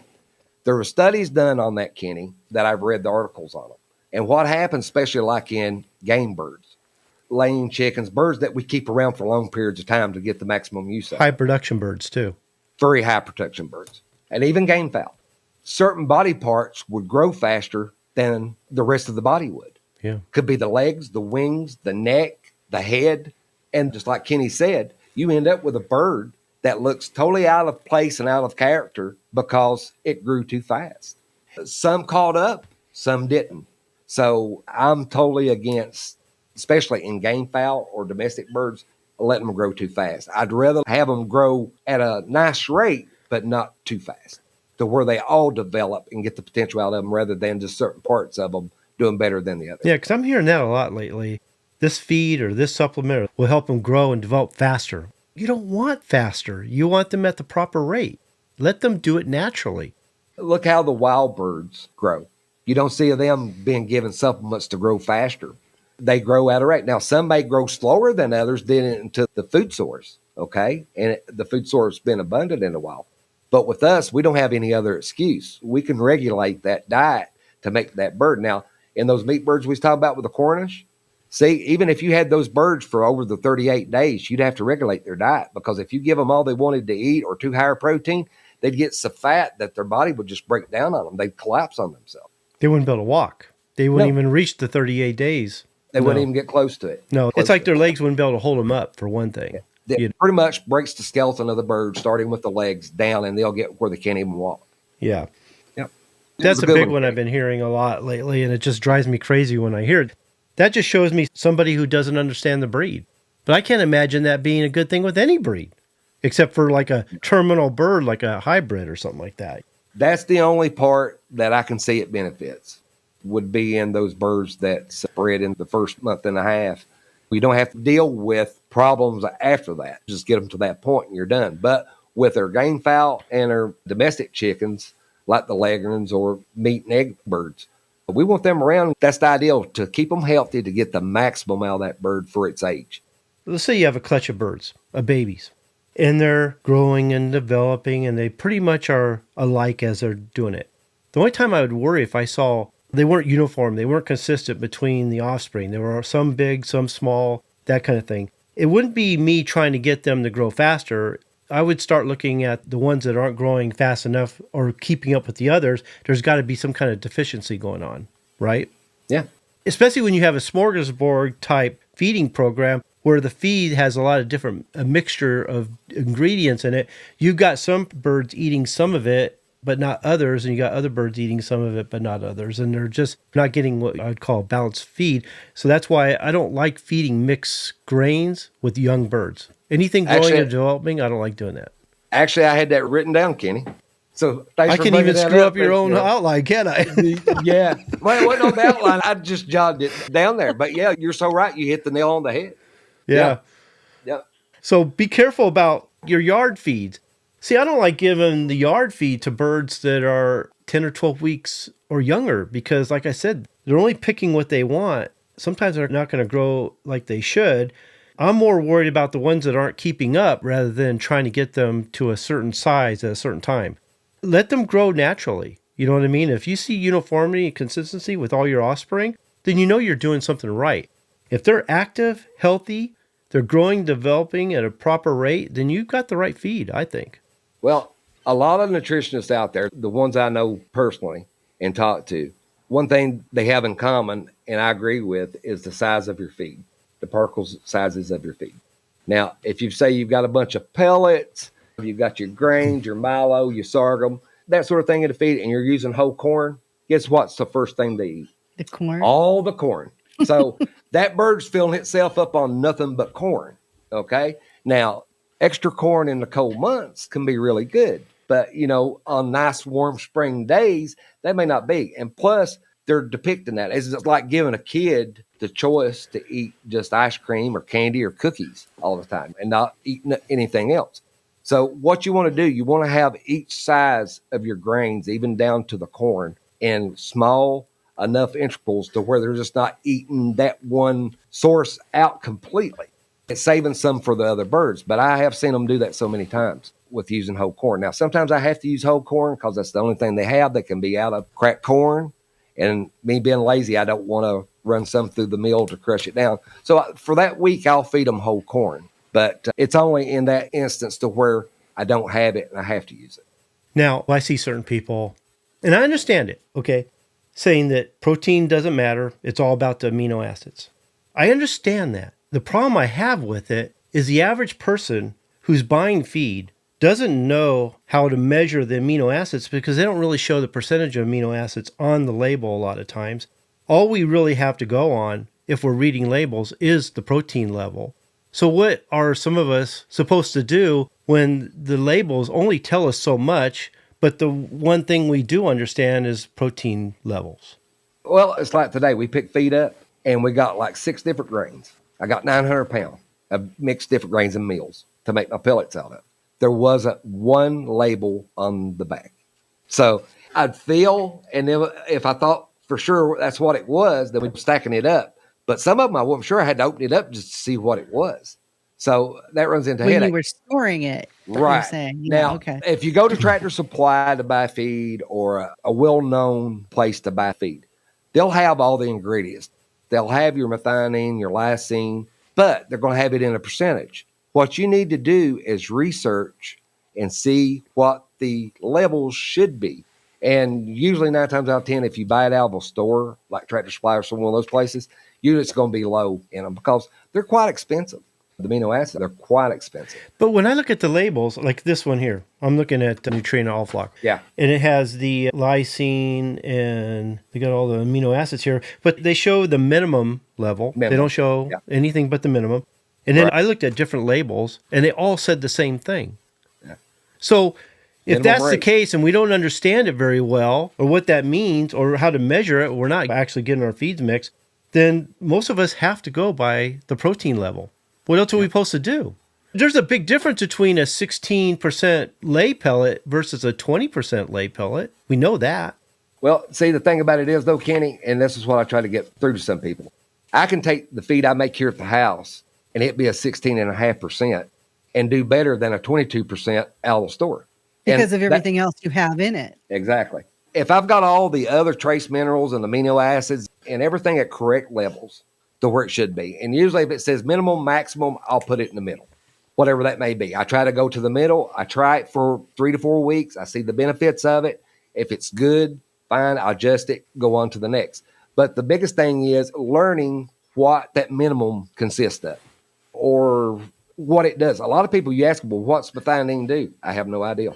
There were studies done on that, Kenny, that I've read the articles on them. And what happens, especially like in game birds, laying chickens, birds that we keep around for long periods of time to get the maximum use of. High production birds, too. Very high production birds. And even gamefowl. Certain body parts would grow faster than the rest of the body would. Yeah. Could be the legs, the wings, the neck, the head. And just like Kenny said, you end up with a bird that looks totally out of place and out of character because it grew too fast. Some caught up, some didn't. So I'm totally against, especially in gamefowl or domestic birds, letting them grow too fast. I'd rather have them grow at a nice rate, but not too fast, to where they all develop and get the potential out of them rather than just certain parts of them doing better than the others. Yeah, because I'm hearing that a lot lately. This feed or this supplement will help them grow and develop faster. You don't want faster. You want them at the proper rate. Let them do it naturally. Look how the wild birds grow. You don't see them being given supplements to grow faster. They grow at a rate. Now, some may grow slower than others than into the food source, okay? And the food source has been abundant in the wild. But with us, we don't have any other excuse. We can regulate that diet to make that bird. Now, in those meat birds we was talking about with the Cornish, see, even if you had those birds for over the 38 days, you'd have to regulate their diet, because if you give them all they wanted to eat or too high protein, they'd get so fat that their body would just break down on them. They'd collapse on themselves. They wouldn't be able to walk. They wouldn't even reach the 38 days. They wouldn't even get close to it. No, it's like their legs wouldn't be able to hold them up, for one thing. Yeah. It pretty much breaks the skeleton of the bird, starting with the legs down, and they'll get where they can't even walk. Yeah. Yep. That's a big one I've been hearing a lot lately, and it just drives me crazy when I hear it. That just shows me somebody who doesn't understand the breed. But I can't imagine that being a good thing with any breed, except for like a terminal bird, like a hybrid or something like that. That's the only part that I can see it benefits, would be in those birds that spread in the first month and a half. You don't have to deal with problems after that. Just get them to that point and you're done. But with their gamefowl and their domestic chickens, like the leghorns or meat and egg birds, we want them around. That's the ideal, to keep them healthy, to get the maximum out of that bird for its age. Let's say you have a clutch of birds, of babies, and they're growing and developing, and they pretty much are alike as they're doing it. The only time I would worry if I saw they weren't uniform, they weren't consistent between the offspring. There were some big, some small, that kind of thing. It wouldn't be me trying to get them to grow faster. I would start looking at the ones that aren't growing fast enough or keeping up with the others. There's got to be some kind of deficiency going on, right? Yeah. Especially when you have a smorgasbord type feeding program where the feed has a lot of different, a mixture of ingredients in it. You've got some birds eating some of it, but not others, and you got other birds eating some of it, but not others, and they're just not getting what I'd call a balanced feed. So that's why I don't like feeding mixed grains with young birds. Anything growing and developing, I don't like doing that. Actually, I had that written down, Kenny. So I can even screw up your own outline, can't I? Yeah. Well, it wasn't on the outline. I just jotted it down there. But yeah, you're so right. You hit the nail on the head. Yeah. Yeah. So be careful about your yard feeds. See, I don't like giving the yard feed to birds that are 10 or 12 weeks or younger because, like I said, they're only picking what they want. Sometimes they're not going to grow like they should. I'm more worried about the ones that aren't keeping up rather than trying to get them to a certain size at a certain time. Let them grow naturally. You know what I mean? If you see uniformity and consistency with all your offspring, then you know you're doing something right. If they're active, healthy, they're growing, developing at a proper rate, then you've got the right feed, I think. Well, a lot of nutritionists out there, the ones I know personally and talk to, one thing they have in common, and I agree with, is the size of your feed, the particle sizes of your feed. Now, if you say you've got a bunch of pellets, you've got your grains, your milo, your sorghum, that sort of thing in the feed, and you're using whole corn, guess what's the first thing they eat? The corn. All the corn. So that bird's filling itself up on nothing but corn, okay? Now, extra corn in the cold months can be really good, but, on nice warm spring days, that may not be. And plus, they're depicting that. It's just like giving a kid the choice to eat just ice cream or candy or cookies all the time and not eat anything else. So what you want to do, you want to have each size of your grains, even down to the corn, in small enough intervals to where they're just not eating that one source out completely. It's saving some for the other birds, but I have seen them do that so many times with using whole corn. Now, sometimes I have to use whole corn because that's the only thing they have that can be out of cracked corn. And me being lazy, I don't want to run some through the mill to crush it down. So for that week, I'll feed them whole corn. But it's only in that instance to where I don't have it and I have to use it. Now, I see certain people, and I understand it, okay, saying that protein doesn't matter. It's all about the amino acids. I understand that. The problem I have with it is the average person who's buying feed doesn't know how to measure the amino acids because they don't really show the percentage of amino acids on the label a lot of times. All we really have to go on, if we're reading labels, is the protein level. So what are some of us supposed to do when the labels only tell us so much, but the one thing we do understand is protein levels? Well, it's like today, we picked feed up and we got like 6 different grains. I got 900 pounds of mixed different grains and meals to make my pellets out of. There wasn't one label on the bag. So I'd feel, and if I thought for sure that's what it was, then we'd be stacking it up. But some of them, I wasn't sure. I had to open it up just to see what it was. So that runs into When headache. you were storing it, Right. you're saying. Now, Okay. if you go to Tractor Supply to buy feed or a well-known place to buy feed, they'll have all the ingredients. They'll have your methionine, your lysine, but they're going to have it in a percentage. What you need to do is research and see what the levels should be. And usually 9 times out of 10, if you buy it out of a store, like Tractor Supply or some one of those places, usually it's going to be low in them because they're quite expensive. The amino acids, they're quite expensive. But when I look at the labels, like this one here, I'm looking at Nutrient All Flock. Yeah. And it has the lysine and they got all the amino acids here, but they show the minimum level. They don't show anything but the minimum. And then I looked at different labels and they all said the same thing. Yeah. So if that's the case and we don't understand it very well or what that means or how to measure it, we're not actually getting our feeds mixed, then most of us have to go by the protein level. What else are we supposed to do? There's a big difference between a 16% lay pellet versus a 20% lay pellet. We know that. Well, see, the thing about it is, though, Kenny, and this is what I try to get through to some people. I can take the feed I make here at the house and it be a 16.5% and do better than a 22% out of the store. Because of everything else you have in it. Exactly. If I've got all the other trace minerals and amino acids and everything at correct levels to where it should be, and usually if it says minimum, maximum, I'll put it in the middle, whatever that may be. I try to go to the middle. I try it for 3 to 4 weeks. I see the benefits of it. If it's good, fine, I'll adjust it, go on to the next. But the biggest thing is learning what that minimum consists of or what it does. A lot of people, you ask, well, what's methionine do? I have no idea.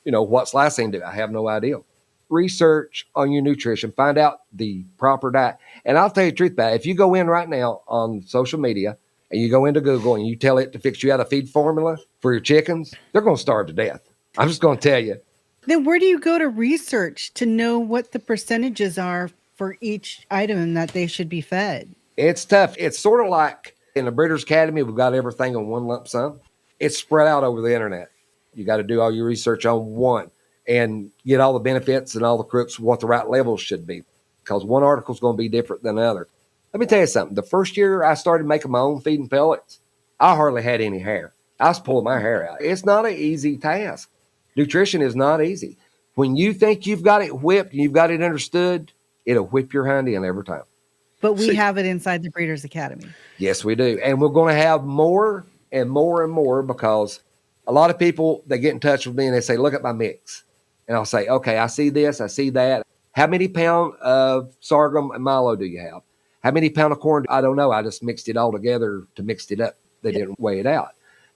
What's lysine do? I have no idea. Research on your nutrition, find out the proper diet. And I'll tell you the truth about it. If you go in right now on social media and you go into Google and you tell it to fix you out a feed formula for your chickens, they're going to starve to death. I'm just going to tell you. Then where do you go to research to know what the percentages are for each item that they should be fed? It's tough. It's sort of like in the Breeders' Academy, we've got everything on one lump sum. It's spread out over the internet. You got to do all your research on one and get all the benefits and all the crooks, what the right levels should be, because one article is going to be different than the other. Let me tell you something. The first year I started making my own feed and pellets, I hardly had any hair. I was pulling my hair out. It's not an easy task. Nutrition is not easy. When you think you've got it whipped and you've got it understood, it'll whip your hind end every time. But we have it inside the Breeders' Academy. Yes, we do. And we're going to have more and more and more because a lot of people, they get in touch with me and they say, look at my mix. And I'll say, okay, I see this, I see that. How many pounds of sorghum and milo do you have? How many pounds of corn? I don't know. I just mixed it all together to mix it up. They didn't weigh it out.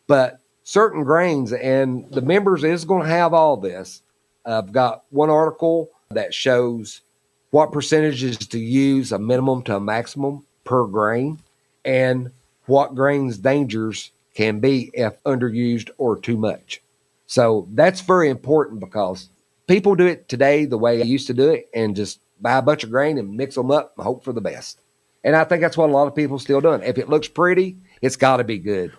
But certain grains, and the members is going to have all this. I've got one article that shows what percentages to use, a minimum to a maximum per grain, and what grains dangers can be if underused or too much. So that's very important because people do it today the way I used to do it and just buy a bunch of grain and mix them up and hope for the best. And I think that's what a lot of people are still doing. If it looks pretty, it's got to be good.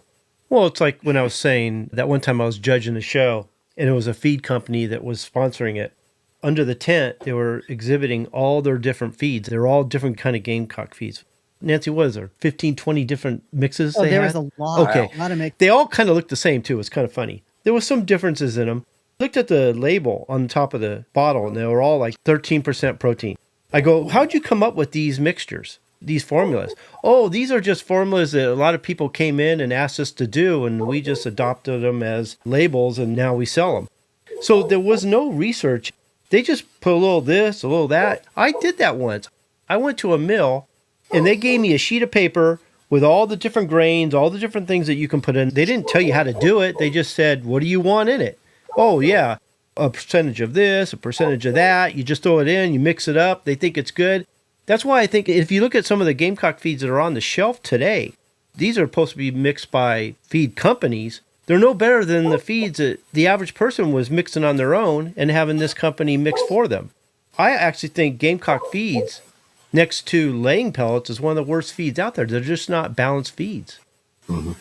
Well, it's like when I was saying that one time I was judging a show and it was a feed company that was sponsoring it. Under the tent, they were exhibiting all their different feeds. They were all different kind of gamecock feeds. Nancy, what is there? 15, 20 different mixes Oh, they there had? was a lot. Okay. A lot of mix. They all kind of looked the same, too. It's kind of funny. There was some differences in them. Looked at the label on top of the bottle, and they were all like 13% protein. I go, how'd you come up with these mixtures, these formulas? Oh, these are just formulas that a lot of people came in and asked us to do, and we just adopted them as labels, and now we sell them. So there was no research. They just put a little this, a little that. I did that once. I went to a mill, and they gave me a sheet of paper with all the different grains, all the different things that you can put in. They didn't tell you how to do it. They just said, what do you want in it? Oh, yeah, a percentage of this, a percentage of that. You just throw it in, you mix it up. They think it's good. That's why I think if you look at some of the Gamecock feeds that are on the shelf today, these are supposed to be mixed by feed companies. They're no better than the feeds that the average person was mixing on their own and having this company mix for them. I actually think Gamecock feeds, next to laying pellets, is one of the worst feeds out there. They're just not balanced feeds. Mm-hmm.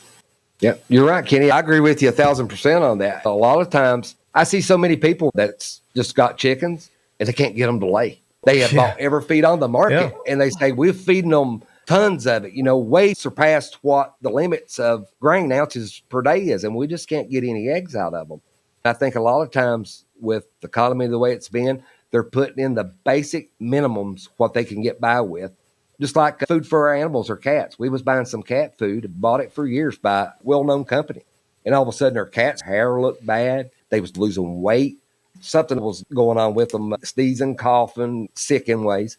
Yeah, you're right, Kenny. I agree with you 1,000% on that. A lot of times I see so many people that's just got chickens and they can't get them to lay. They have bought every feed on the market and they say, we're feeding them tons of it, way surpassed what the limits of grain ounces per day is. And we just can't get any eggs out of them. I think a lot of times with the economy the way it's been, they're putting in the basic minimums, what they can get by with. Just like food for our animals or cats. We was buying some cat food, bought it for years by a well-known company. And all of a sudden, our cat's hair looked bad. They was losing weight. Something was going on with them, sneezing, coughing, sick in ways.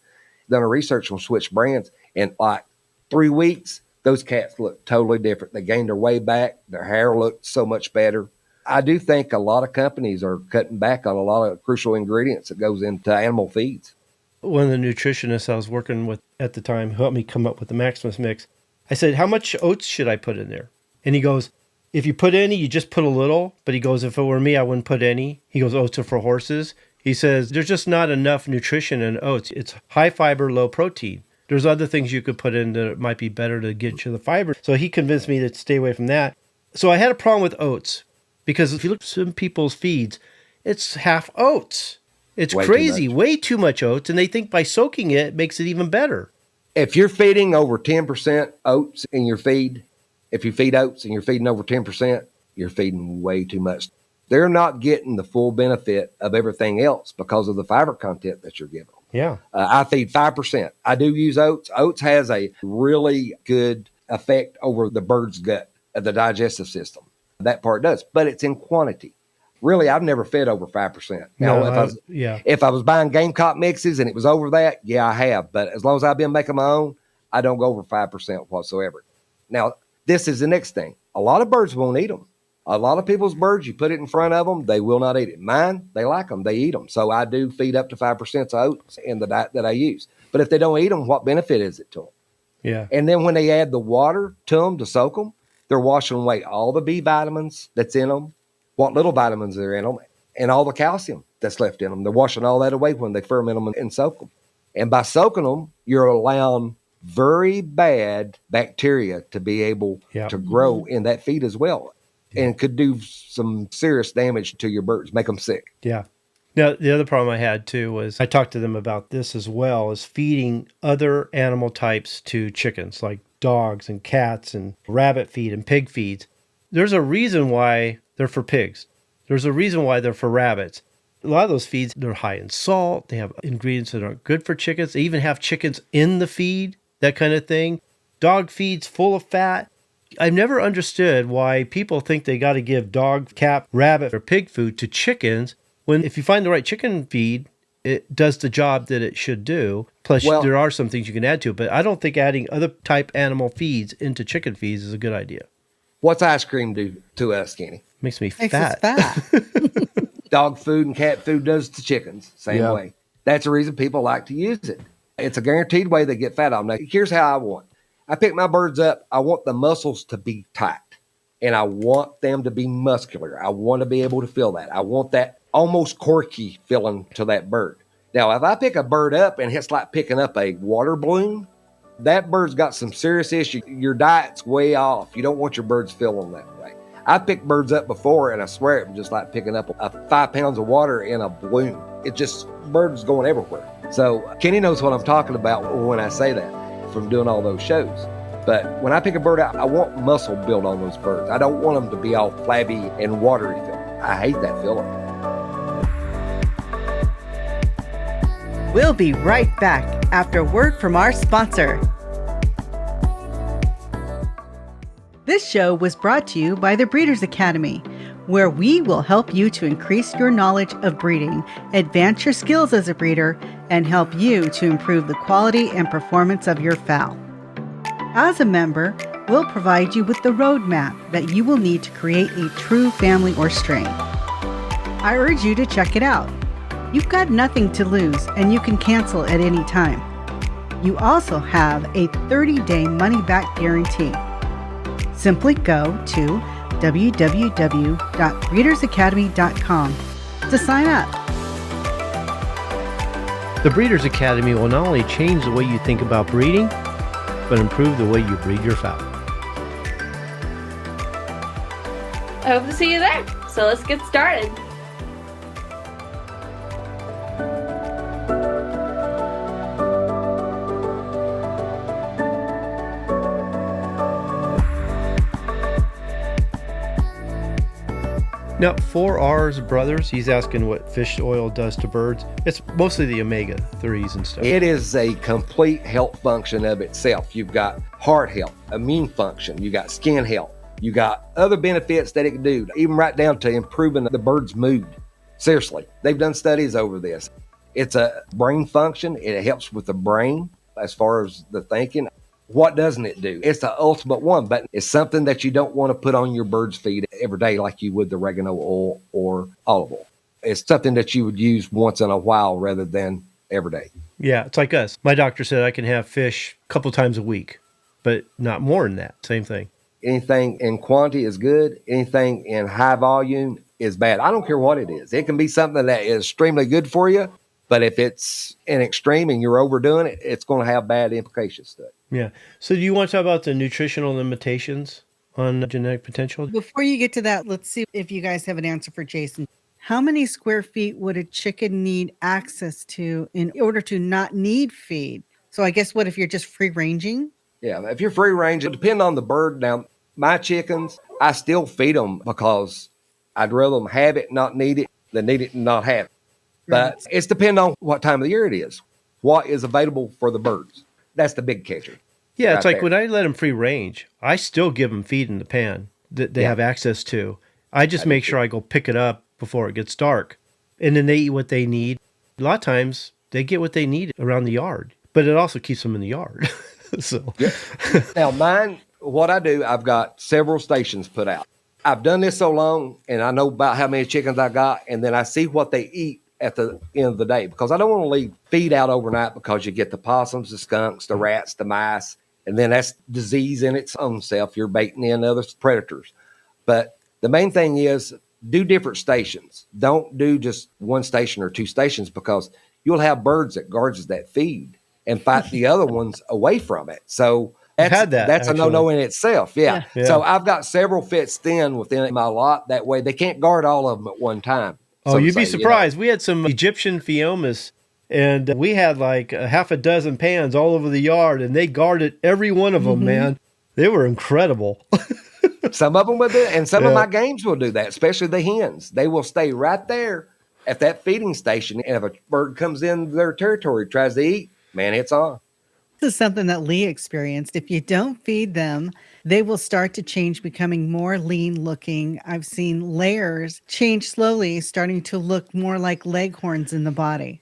Done a research on switch brands. And like 3 weeks, those cats looked totally different. They gained their weight back. Their hair looked so much better. I do think a lot of companies are cutting back on a lot of crucial ingredients that goes into animal feeds. One of the nutritionists I was working with at the time helped me come up with the Maximus mix. I said, how much oats should I put in there? And he goes, if you put any, you just put a little. But he goes, if it were me, I wouldn't put any. He goes, oats are for horses. He says, there's just not enough nutrition in oats. It's high fiber, low protein. There's other things you could put in that might be better to get you the fiber. So he convinced me to stay away from that. So I had a problem with oats because if you look at some people's feeds, it's half oats. It's crazy, way too much oats, and they think by soaking it makes it even better. If you're feeding over 10% oats in your feed, if you feed oats and you're feeding over 10%, you're feeding way too much. They're not getting the full benefit of everything else because of the fiber content that you're giving them. Yeah. I feed 5%. I do use oats. Oats has a really good effect over the bird's gut, the digestive system. That part does, but it's in quantity. Really, I've never fed over 5%. Now, if I was buying Gamecock mixes and it was over that, yeah, I have. But as long as I've been making my own, I don't go over 5% whatsoever. Now, this is the next thing. A lot of birds won't eat them. A lot of people's birds, you put it in front of them, they will not eat it. Mine, they like them. They eat them. So I do feed up to 5% of oats in the diet that I use. But if they don't eat them, what benefit is it to them? Yeah. And then when they add the water to them to soak them, they're washing away all the B vitamins that's in them, what little vitamins are in them, and all the calcium that's left in them. They're washing all that away when they ferment them and soak them. And by soaking them, you're allowing very bad bacteria to be able to grow in that feed as well. And could do some serious damage to your birds, make them sick. Yeah. Now, the other problem I had, too, was I talked to them about this as well, is feeding other animal types to chickens, like dogs and cats and rabbit feed and pig feeds. There's a reason why they're for pigs. There's a reason why they're for rabbits. A lot of those feeds, they're high in salt. They have ingredients that aren't good for chickens. They even have chickens in the feed, that kind of thing. Dog feeds full of fat. I've never understood why people think they got to give dog, cat, rabbit, or pig food to chickens when if you find the right chicken feed, it does the job that it should do. Plus, there are some things you can add to it, but I don't think adding other type animal feeds into chicken feeds is a good idea. What's ice cream do to us, Kenny? Makes me Makes fat. us fat. Dog food and cat food does to chickens, same way. That's the reason people like to use it. It's a guaranteed way they get fat on. Now, here's how I want. I pick my birds up. I want the muscles to be tight, and I want them to be muscular. I want to be able to feel that. I want that almost corky feeling to that bird. Now, if I pick a bird up and it's like picking up a water balloon, that bird's got some serious issue. Your diet's way off. You don't want your birds feeling that way. I picked birds up before, and I swear it was just like picking up 5 pounds of water in a balloon. It just, birds going everywhere. So Kenny knows what I'm talking about when I say that. from doing all those shows. But when I pick a bird out, I want muscle built on those birds. I don't want them to be all flabby and watery feeling. I hate that feeling. We'll be right back after a word from our sponsor. This show was brought to you by the Breeders' Academy, where we will help you to increase your knowledge of breeding, advance your skills as a breeder, and help you to improve the quality and performance of your fowl. As a member, we'll provide you with the roadmap that you will need to create a true family or strain. I urge you to check it out. You've got nothing to lose, and you can cancel at any time. You also have a 30-day money-back guarantee. Simply go to www.breedersacademy.com to sign up. The Breeders' Academy will not only change the way you think about breeding, but improve the way you breed your fowl. I hope to see you there. So let's get started. Now, for ours brothers, he's asking what fish oil does to birds. It's mostly the omega-3s and stuff. It is a complete health function of itself. You've got heart health, immune function, you got skin health, you got other benefits that it can do, even right down to improving the bird's mood. Seriously, they've done studies over this. It's a brain function. It helps with the brain as far as the thinking. What doesn't it do? It's the ultimate one, but it's something that you don't want to put on your bird's feed every day like you would the oregano oil or olive oil. It's something that you would use once in a while rather than every day. Yeah, it's like us. My doctor said I can have fish a couple times a week, but not more than that. Same thing. Anything in quantity is good. Anything in high volume is bad. I don't care what it is. It can be something that is extremely good for you, but if it's in extreme and you're overdoing it, it's going to have bad implications to it. Yeah. So do you want to talk about the nutritional limitations on genetic potential? Before you get to that, let's see if you guys have an answer for Jason. How many square feet would a chicken need access to in order to not need feed? So I guess what if you're just free ranging? Yeah, if you're free range, it depends on the bird. Now, my chickens, I still feed them because I'd rather them have it, not need it, than need it and not have it. But it's depending on what time of the year it is, what is available for the birds. That's the big catcher. Yeah, it's right like there. when I let them free range, I still give them feed in the pan that they have access to. I just make sure I go pick it up before it gets dark. And then they eat what they need. A lot of times they get what they need around the yard, but it also keeps them in the yard. So Now, mine, what I do, I've got several stations put out. I've done this so long, and I know about how many chickens I got, and then I see what they eat at the end of the day, because I don't want to leave feed out overnight because you get the possums, the skunks, the rats, the mice, and then that's disease in its own self. You're baiting in other predators. But the main thing is do different stations. Don't do just one station or two stations, because you'll have birds that guards that feed and fight the other ones away from it. So that's a no-no in itself. Yeah. So I've got several fenced in within my lot. That way they can't guard all of them at one time. Oh, you'd be surprised. We had some Egyptian Phiomas, and we had like a half a dozen pans all over the yard, and they guarded every one of them, man. They were incredible. Some of them will do it, and some of my games will do that, especially the hens. They will stay right there at that feeding station, and if a bird comes in their territory, tries to eat, man, it's on. This is something that Lee experienced. If you don't feed them, they will start to change, becoming more lean looking. I've seen layers change slowly, starting to look more like leghorns in the body.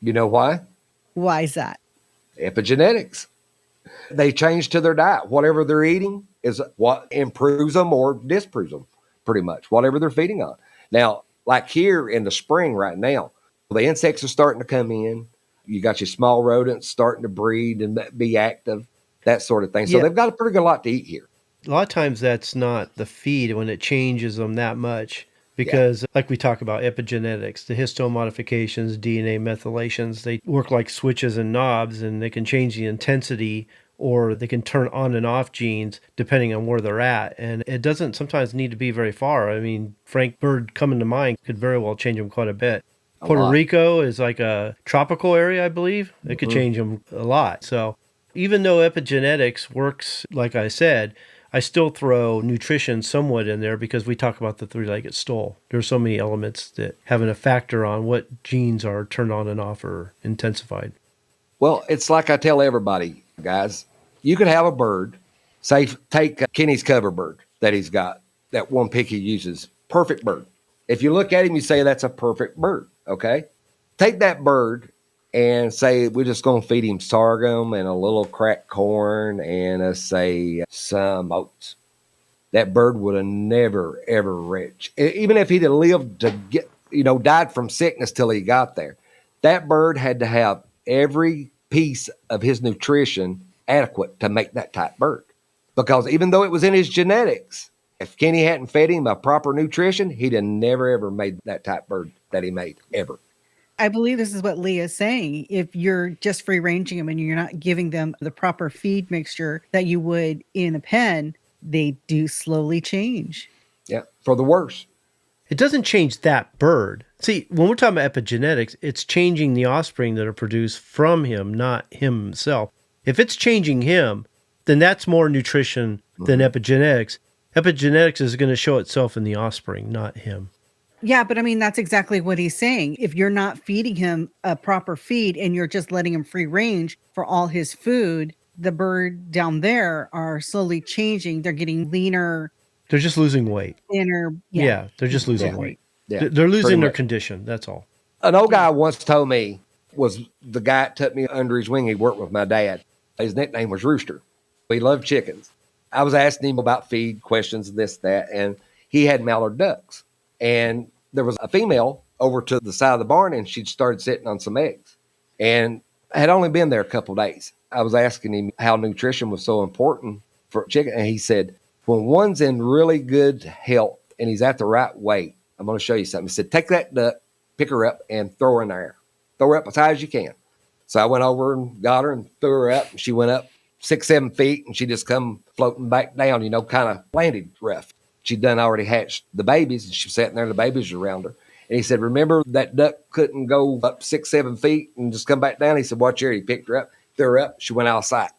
You know why? Why is that? Epigenetics. They change to their diet. Whatever they're eating is what improves them or disproves them, pretty much, whatever they're feeding on. Now, like here in the spring right now, the insects are starting to come in. You got your small rodents starting to breed and be active, that sort of thing. So they've got a pretty good lot to eat here. A lot of times that's not the feed when it changes them that much, because like we talk about epigenetics, the histone modifications, DNA methylations, they work like switches and knobs, and they can change the intensity, or they can turn on and off genes depending on where they're at. And it doesn't sometimes need to be very far. I mean, Frank Bird coming to mind could very well change them quite a bit. Puerto Rico is like a tropical area, I believe. It could change them a lot. So Even though epigenetics works, like I said, I still throw nutrition somewhat in there because we talk about the three-legged stool. There's so many elements that have a factor on what genes are turned on and off or intensified. Well, it's like I tell everybody, guys, you could have a bird, say, take Kenny's cover bird that he's got, that one pick he uses, perfect bird. If you look at him, you say that's a perfect bird, okay? Take that bird and say we're just going to feed him sorghum and a little cracked corn and say some oats. That bird would have never, ever reached. Even if he'd have lived to get, died from sickness till he got there, that bird had to have every piece of his nutrition adequate to make that type bird. Because even though it was in his genetics, if Kenny hadn't fed him a proper nutrition, he'd have never, ever made that type bird that he made, ever. I believe this is what Leah is saying. If you're just free ranging them and you're not giving them the proper feed mixture that you would in a pen, they do slowly change. Yeah, for the worse. It doesn't change that bird. See, when we're talking about epigenetics, it's changing the offspring that are produced from him, not him himself. If it's changing him, then that's more nutrition than epigenetics. Epigenetics is going to show itself in the offspring, not him. Yeah, but I mean, that's exactly what he's saying. If you're not feeding him a proper feed and you're just letting him free range for all his food, the bird down there are slowly changing. They're getting leaner. They're just losing weight. Thinner. Yeah, they're just losing weight. Yeah, they're losing their condition. That's all. An old guy once told me, was the guy that took me under his wing. He worked with my dad. His nickname was Rooster. He loved chickens. I was asking him about feed questions, this, that, and he had mallard ducks. And there was a female over to the side of the barn, and she'd started sitting on some eggs. And I had only been there a couple of days. I was asking him how nutrition was so important for chicken. And he said, when one's in really good health and he's at the right weight, I'm going to show you something. He said, take that duck, pick her up, and throw her in the air. Throw her up as high as you can. So I went over and got her and threw her up. And she went up 6-7 feet, and she just come floating back down, kind of landed rough. She'd done already hatched the babies, and she was sitting there, and the babies were around her. And he said, remember that duck couldn't go up 6-7 feet and just come back down? He said, watch here. He picked her up, threw her up. She went out of sight.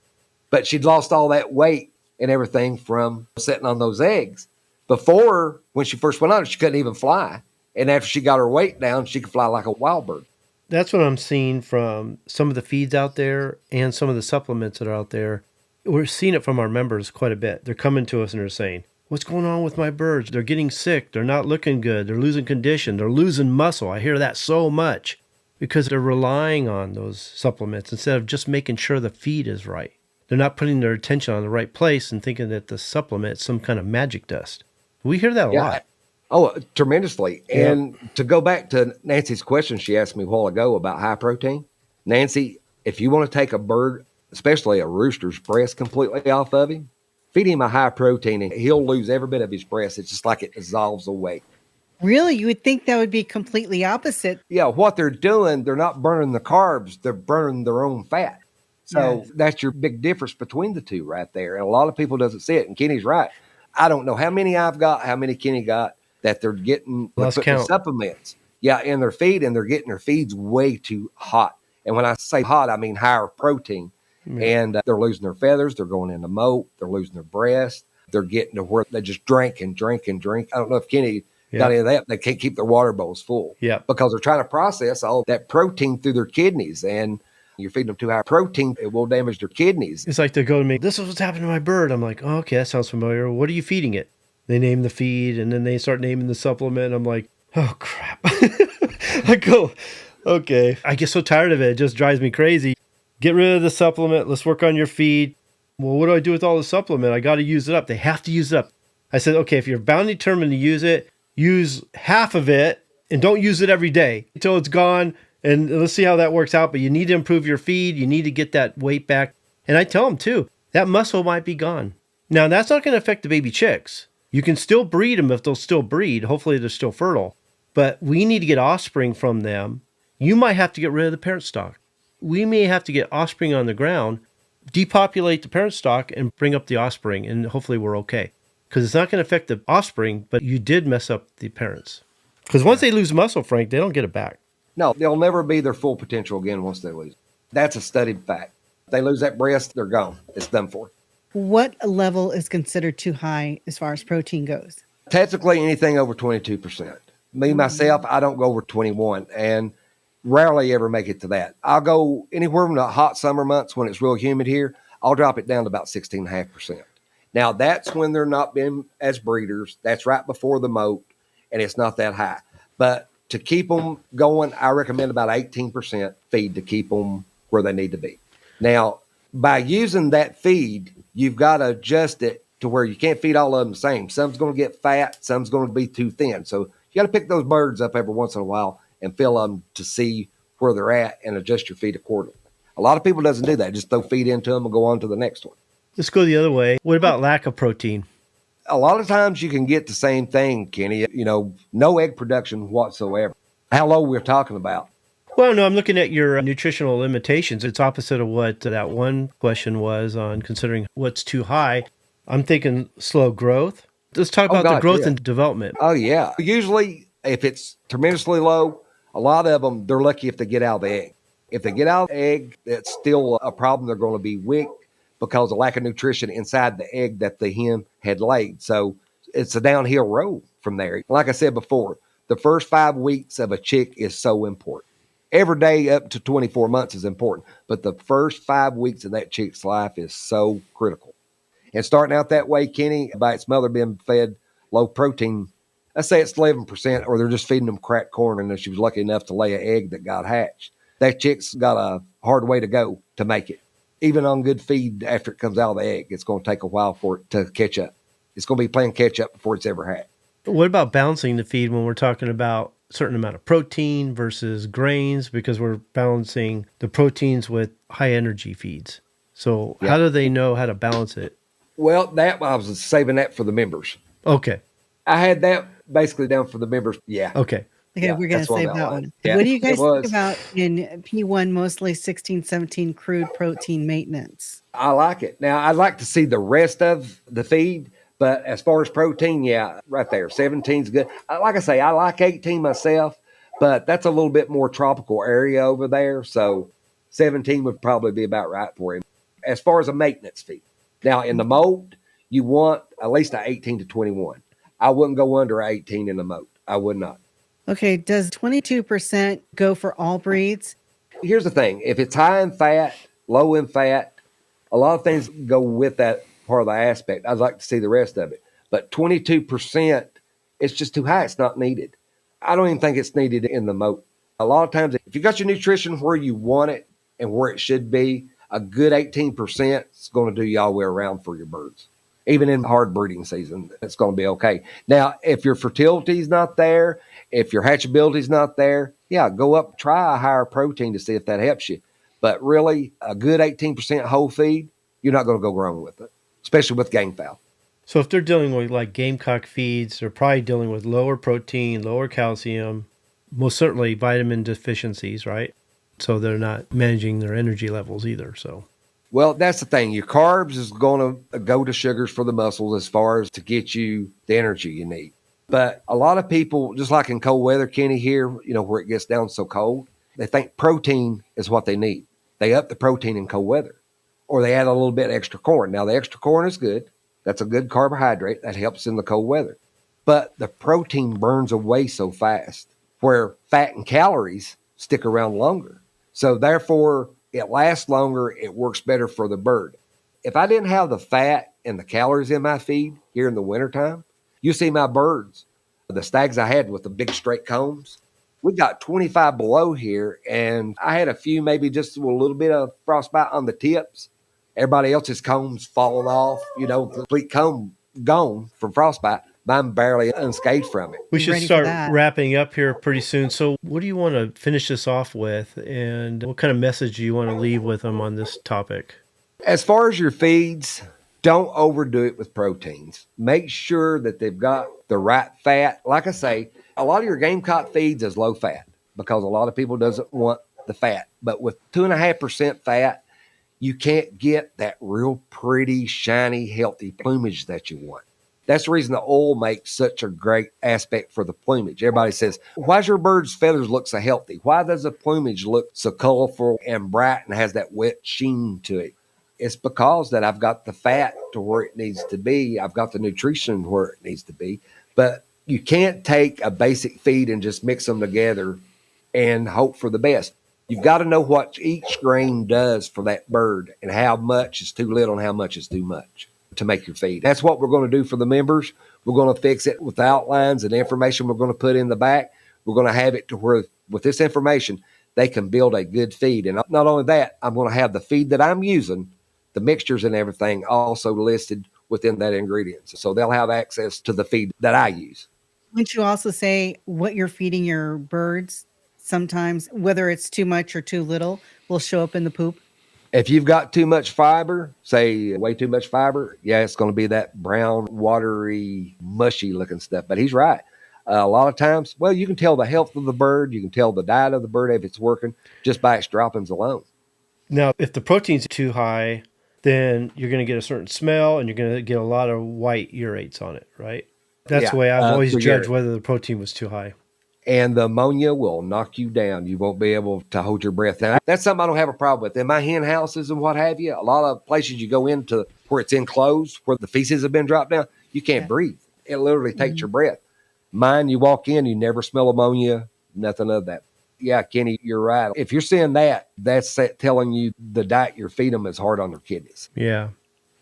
But she'd lost all that weight and everything from sitting on those eggs. Before, when she first went on, she couldn't even fly. And after she got her weight down, she could fly like a wild bird. That's what I'm seeing from some of the feeds out there and some of the supplements that are out there. We're seeing it from our members quite a bit. They're coming to us and they're saying, what's going on with my birds? They're getting sick. They're not looking good. They're losing condition. They're losing muscle. I hear that so much because they're relying on those supplements instead of just making sure the feed is right. They're not putting their attention on the right place and thinking that the supplement is some kind of magic dust. We hear that a lot. Oh, tremendously. Yeah. And to go back to Nancy's question she asked me a while ago about high protein, Nancy, if you want to take a bird, especially a rooster's breast completely off of him, feed him a high protein and he'll lose every bit of his breast. It's just like it dissolves away. Really? You would think that would be completely opposite. Yeah, what they're doing, they're not burning the carbs, they're burning their own fat. So that's your big difference between the two right there. And a lot of people doesn't see it. And Kenny's right. I don't know how many I've got, how many Kenny got, that they're getting supplements. Yeah, in their feed, and they're getting their feeds way too hot. And when I say hot, I mean higher protein. And they're losing their feathers. They're going into moat. They're losing their breast. They're getting to where they just drink and drink and drink. I don't know if Kenny got any of that. They can't keep their water bowls full because they're trying to process all that protein through their kidneys. And you're feeding them too high protein, it will damage their kidneys. It's like they go to me, this is what's happening to my bird. I'm like, oh, okay, that sounds familiar. What are you feeding it? They name the feed, and then they start naming the supplement. I'm like, oh, crap. I go, okay. I get so tired of it. It just drives me crazy. Get rid of the supplement. Let's work on your feed. Well, what do I do with all the supplement? I got to use it up. They have to use it up. I said, okay, if you're bound and determined to use it, use half of it and don't use it every day until it's gone. And let's see how that works out. But you need to improve your feed. You need to get that weight back. And I tell them too, that muscle might be gone. Now, that's not going to affect the baby chicks. You can still breed them if they'll still breed. Hopefully they're still fertile. But we need to get offspring from them. You might have to get rid of the parent stock. We may have to get offspring on the ground, depopulate the parent stock, and bring up the offspring. And hopefully we're okay. Because it's not going to affect the offspring, but you did mess up the parents. Because once they lose muscle, Frank, they don't get it back. No, they'll never be their full potential again once they lose. That's a studied fact. They lose that breast, they're gone. It's done for. What level is considered too high as far as protein goes? Technically, anything over 22%. Me, myself, I don't go over 21 and rarely ever make it to that. I'll go anywhere from the hot summer months when it's real humid here. I'll drop it down to about 16.5%. Now, that's when they're not been as breeders. That's right before the moult, and it's not that high. But to keep them going, I recommend about 18% feed to keep them where they need to be. Now, by using that feed, you've got to adjust it to where you can't feed all of them the same. Some's going to get fat, some's going to be too thin. So you got to pick those birds up every once in a while and fill them to see where they're at and adjust your feed accordingly. A lot of people doesn't do that. Just throw feed into them and go on to the next one. Let's go the other way. What about lack of protein? A lot of times you can get the same thing, Kenny, no egg production whatsoever. How low we're talking about? Well, no, I'm looking at your nutritional limitations. It's opposite of what that one question was on considering what's too high. I'm thinking slow growth. Let's talk about the growth and development. Oh, yeah. Usually, if it's tremendously low, a lot of them, they're lucky if they get out of the egg. If they get out of the egg, that's still a problem. They're going to be weak because of lack of nutrition inside the egg that the hen had laid. So it's a downhill road from there. Like I said before, the first 5 weeks of a chick is so important. Every day up to 24 months is important, but the first 5 weeks of that chick's life is so critical. And starting out that way, Kenny, by its mother being fed low protein, let's say it's 11%, or they're just feeding them cracked corn and she was lucky enough to lay an egg that got hatched. That chick's got a hard way to go to make it. Even on good feed after it comes out of the egg, it's going to take a while for it to catch up. It's going to be playing catch up before it's ever hatched. What about balancing the feed when we're talking about a certain amount of protein versus grains, because we're balancing the proteins with high energy feeds? So how do they know how to balance it? Well, that I was saving that for the members. Okay. I had that basically down for the members. Yeah. Okay. Okay, Yeah, we're going to that's what save I'm that at. one. Yeah, What do you guys it was. think about in P1, mostly 16, 17 crude protein maintenance? I like it. Now, I'd like to see the rest of the feed, but as far as protein, yeah, right there. 17's good. Like I say, I like 18 myself, but that's a little bit more tropical area over there. So 17 would probably be about right for him. As far as a maintenance feed. Now, in the mold, you want at least an 18 to 21. I wouldn't go under 18 in the mold. I would not. Okay, does 22% go for all breeds? Here's the thing. If it's high in fat, low in fat, a lot of things go with that part of the aspect. I'd like to see the rest of it. But 22%, it's just too high. It's not needed. I don't even think it's needed in the moat. A lot of times, if you got your nutrition where you want it and where it should be, a good 18% is going to do you all the way around for your birds. Even in hard breeding season, it's going to be okay. Now, if your fertility is not there, if your hatchability is not there, yeah, go up, try a higher protein to see if that helps you. But really, a good 18% whole feed, you're not going to go wrong with it, especially with Gamefowl. So if they're dealing with like gamecock feeds, they're probably dealing with lower protein, lower calcium, most certainly vitamin deficiencies, right? So they're not managing their energy levels either. So, well, that's the thing. Your carbs is going to go to sugars for the muscles as far as to get you the energy you need. But a lot of people, just like in cold weather, Kenny, here, where it gets down so cold, they think protein is what they need. They up the protein in cold weather, or they add a little bit extra corn. Now, the extra corn is good. That's a good carbohydrate that helps in the cold weather. But the protein burns away so fast, where fat and calories stick around longer. So therefore, it lasts longer. It works better for the bird. If I didn't have the fat and the calories in my feed here in the wintertime, you see my birds, the stags I had with the big straight combs, we got 25 below here, and I had a few, maybe just a little bit of frostbite on the tips. Everybody else's combs falling off, complete comb gone from frostbite. I'm barely unscathed from it. We should start wrapping up here pretty soon. So what do you want to finish this off with, and what kind of message do you want to leave with them on this topic? As far as your feeds, don't overdo it with proteins. Make sure that they've got the right fat. Like I say, a lot of your gamecock feeds is low fat because a lot of people doesn't want the fat. But with 2.5% fat, you can't get that real pretty, shiny, healthy plumage that you want. That's the reason the oil makes such a great aspect for the plumage. Everybody says, why does your bird's feathers look so healthy? Why does the plumage look so colorful and bright and has that wet sheen to it? It's because that I've got the fat to where it needs to be. I've got the nutrition where it needs to be. But you can't take a basic feed and just mix them together and hope for the best. You've got to know what each grain does for that bird and how much is too little and how much is too much to make your feed. That's what we're going to do for the members. We're going to fix it with outlines and information we're going to put in the back. We're going to have it to where with this information, they can build a good feed. And not only that, I'm going to have the feed that I'm using, the mixtures and everything also listed within that ingredients. So they'll have access to the feed that I use. Wouldn't you also say what you're feeding your birds? Sometimes, whether it's too much or too little, will show up in the poop. If you've got too much fiber, say way too much fiber, yeah, it's going to be that brown, watery, mushy looking stuff. But he's right. A lot of times, well, you can tell the health of the bird. You can tell the diet of the bird if it's working just by its droppings alone. Now, if the protein's too high, then you're going to get a certain smell and you're going to get a lot of white urates on it, right? That's the way I've always judged whether the protein was too high. And the ammonia will knock you down. You won't be able to hold your breath. Now, that's something I don't have a problem with. In my hen houses and what have you, a lot of places you go into where it's enclosed, where the feces have been dropped down, you can't breathe. It literally takes your breath. Mine, you walk in, you never smell ammonia, nothing of that. Yeah, Kenny, you're right. If you're seeing that, that's telling you the diet you're feeding them is hard on their kidneys. Yeah.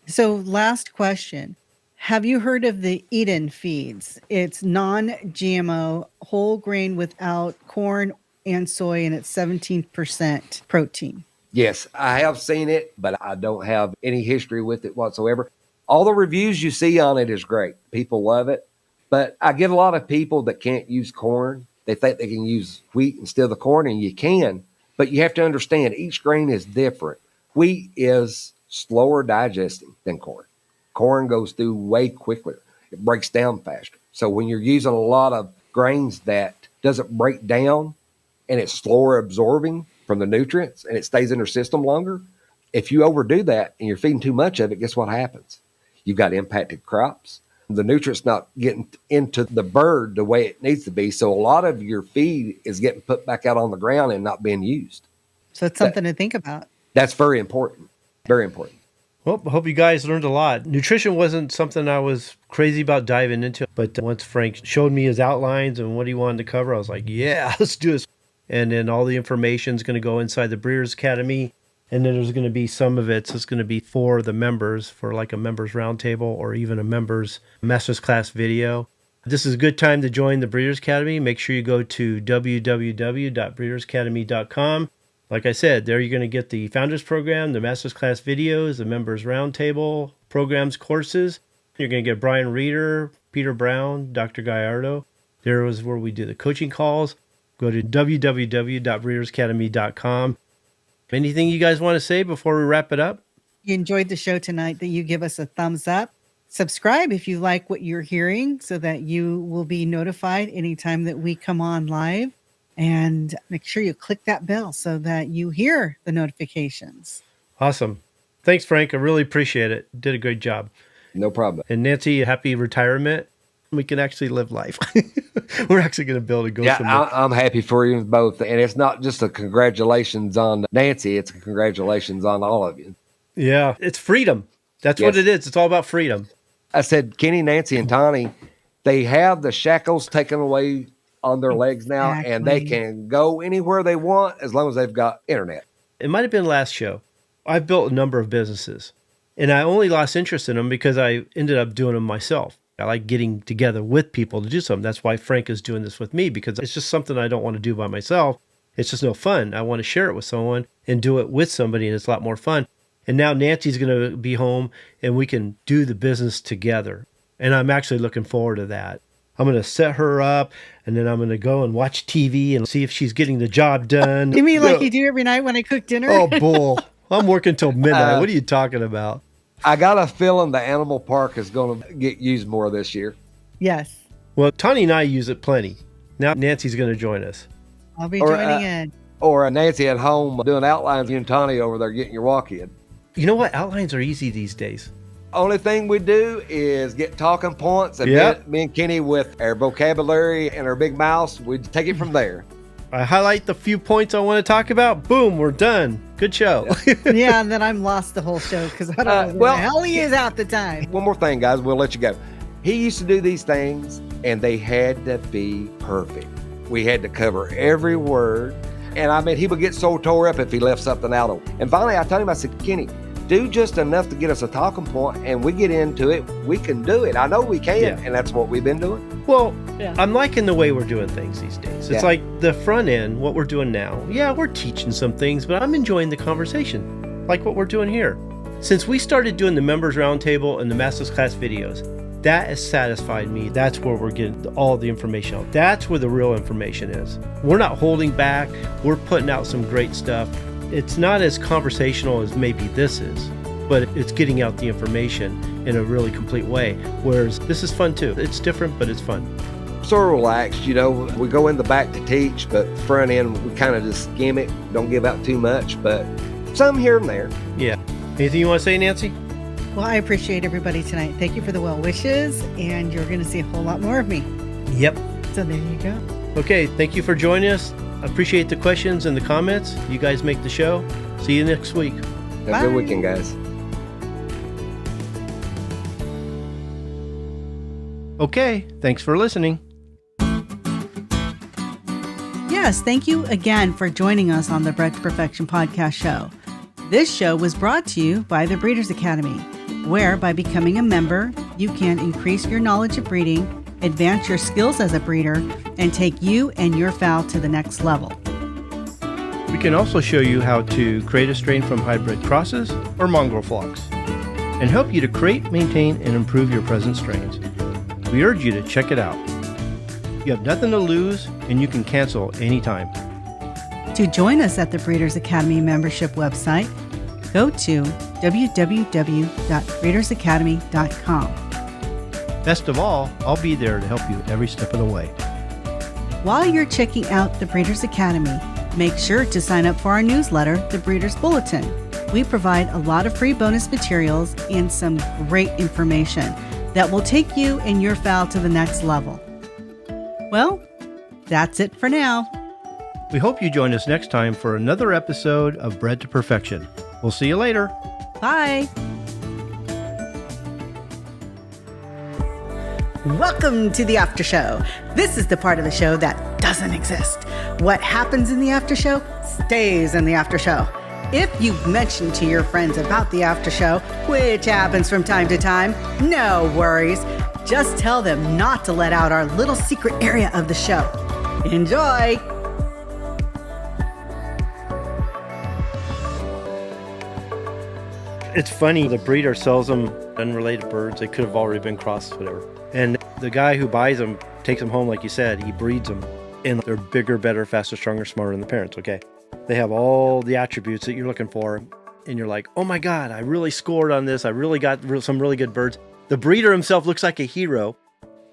So last question. Have you heard of the Eden feeds? It's non-GMO, whole grain without corn and soy, and it's 17% protein. Yes, I have seen it, but I don't have any history with it whatsoever. All the reviews you see on it is great. People love it. But I get a lot of people that can't use corn. They think they can use wheat instead of the corn, and you can. But you have to understand each grain is different. Wheat is slower digesting than corn. Corn goes through way quicker. It breaks down faster. So when you're using a lot of grains that doesn't break down and it's slower absorbing from the nutrients and it stays in your system longer, if you overdo that and you're feeding too much of it, guess what happens? You've got impacted crops. The nutrients not getting into the bird the way it needs to be. So a lot of your feed is getting put back out on the ground and not being used. So it's something to think about. That's very important. Very important. Well, I hope you guys learned a lot. Nutrition wasn't something I was crazy about diving into, but once Frank showed me his outlines and what he wanted to cover, I was like, yeah, let's do this. And then all the information is going to go inside the Breeders' Academy, and then there's going to be some of it's going to be for the members, for like a members roundtable or even a members master's class video. This is a good time to join the Breeders' Academy. Make sure you go to www.breedersacademy.com. Like I said, there you're going to get the Founders Program, the Master's Class videos, the Members Roundtable programs, courses. You're going to get Brian Reeder, Peter Brown, Dr. Gallardo. There is where we do the coaching calls. Go to www.breedersacademy.com. Anything you guys want to say before we wrap it up? You enjoyed the show tonight, that you give us a thumbs up. Subscribe if you like what you're hearing so that you will be notified anytime that we come on live. And make sure you click that bell so that you hear the notifications. Awesome. Thanks, Frank. I really appreciate it. Did a great job. No problem. And Nancy, happy retirement. We can actually live life. We're actually going to build a go somewhere. I'm happy for you both. And it's not just a congratulations on Nancy. It's a congratulations on all of you. Yeah. It's freedom. That's what it is. It's all about freedom. I said, Kenny, Nancy, and Tawny, they have the shackles taken away on their legs now, and they can go anywhere they want as long as they've got internet. It might have been last show. I've built a number of businesses, and I only lost interest in them because I ended up doing them myself. I like getting together with people to do something. That's why Frank is doing this with me, because it's just something I don't want to do by myself. It's just no fun. I want to share it with someone and do it with somebody, and it's a lot more fun. And now Nancy's going to be home, and we can do the business together. And I'm actually looking forward to that. I'm going to set her up, and then I'm going to go and watch TV and see if she's getting the job done. You mean like you do every night when I cook dinner? Oh, bull. I'm working till midnight. What are you talking about? I got a feeling the animal park is going to get used more this year. Yes. Well, Tawny and I use it plenty. Now Nancy's going to join us. I'll be joining in. Or Nancy at home doing outlines, you and Tawny over there getting your walk in. You know what? Outlines are easy these days. Only thing we do is get talking points, and me and Kenny with our vocabulary and our big mouths, we take it from there. I highlight the few points I want to talk about. Boom, we're done. Good show. Yeah, and then I'm lost the whole show because I don't know where the hell he is at the time. One more thing, guys, we'll let you go. He used to do these things, and they had to be perfect. We had to cover every word, and I mean, he would get so tore up if he left something out. And finally, I told him, I said, Kenny, do just enough to get us a talking point, and we get into it. We can do it. I know we can, and that's what we've been doing. Well, I'm liking the way we're doing things these days. It's like the front end, what we're doing now. Yeah, we're teaching some things, but I'm enjoying the conversation, like what we're doing here. Since we started doing the members roundtable and the Masters class videos, that has satisfied me. That's where we're getting all the information out. That's where the real information is. We're not holding back. We're putting out some great stuff. It's not as conversational as maybe this is, but it's getting out the information in a really complete way. Whereas this is fun too. It's different, but it's fun. Sort of relaxed, you know. We go in the back to teach, but front end, we kind of just skim it. Don't give out too much, but some here and there. Yeah. Anything you want to say, Nancy? Well, I appreciate everybody tonight. Thank you for the well wishes, and you're going to see a whole lot more of me. Yep. So there you go. Okay, thank you for joining us. Appreciate the questions and the comments. You guys make the show. See you next week. Have a good weekend, guys. Okay, thanks for listening. Yes, thank you again for joining us on the Bred to Perfection podcast show. This show was brought to you by the Breeders Academy, where by becoming a member, you can increase your knowledge of breeding, advance your skills as a breeder, and take you and your fowl to the next level. We can also show you how to create a strain from hybrid crosses or mongrel flocks, and help you to create, maintain, and improve your present strains. We urge you to check it out. You have nothing to lose, and you can cancel anytime. To join us at the Breeders Academy membership website, go to www.breedersacademy.com. Best of all, I'll be there to help you every step of the way. While you're checking out the Breeders Academy, make sure to sign up for our newsletter, The Breeders Bulletin. We provide a lot of free bonus materials and some great information that will take you and your fowl to the next level. Well, that's it for now. We hope you join us next time for another episode of Bred to Perfection. We'll see you later. Bye. Welcome to the after show. This is the part of the show that doesn't exist. What happens in the after show stays in the after show. If you've mentioned to your friends about the after show, which happens from time to time, no worries. Just tell them not to let out our little secret area of the show. Enjoy! It's funny, the breeder sells them unrelated birds. They could have already been crossed, whatever. And the guy who buys them takes them home, like you said, he breeds them. And they're bigger, better, faster, stronger, smarter than the parents, okay? They have all the attributes that you're looking for. And you're like, oh my God, I really scored on this. I really got some really good birds. The breeder himself looks like a hero.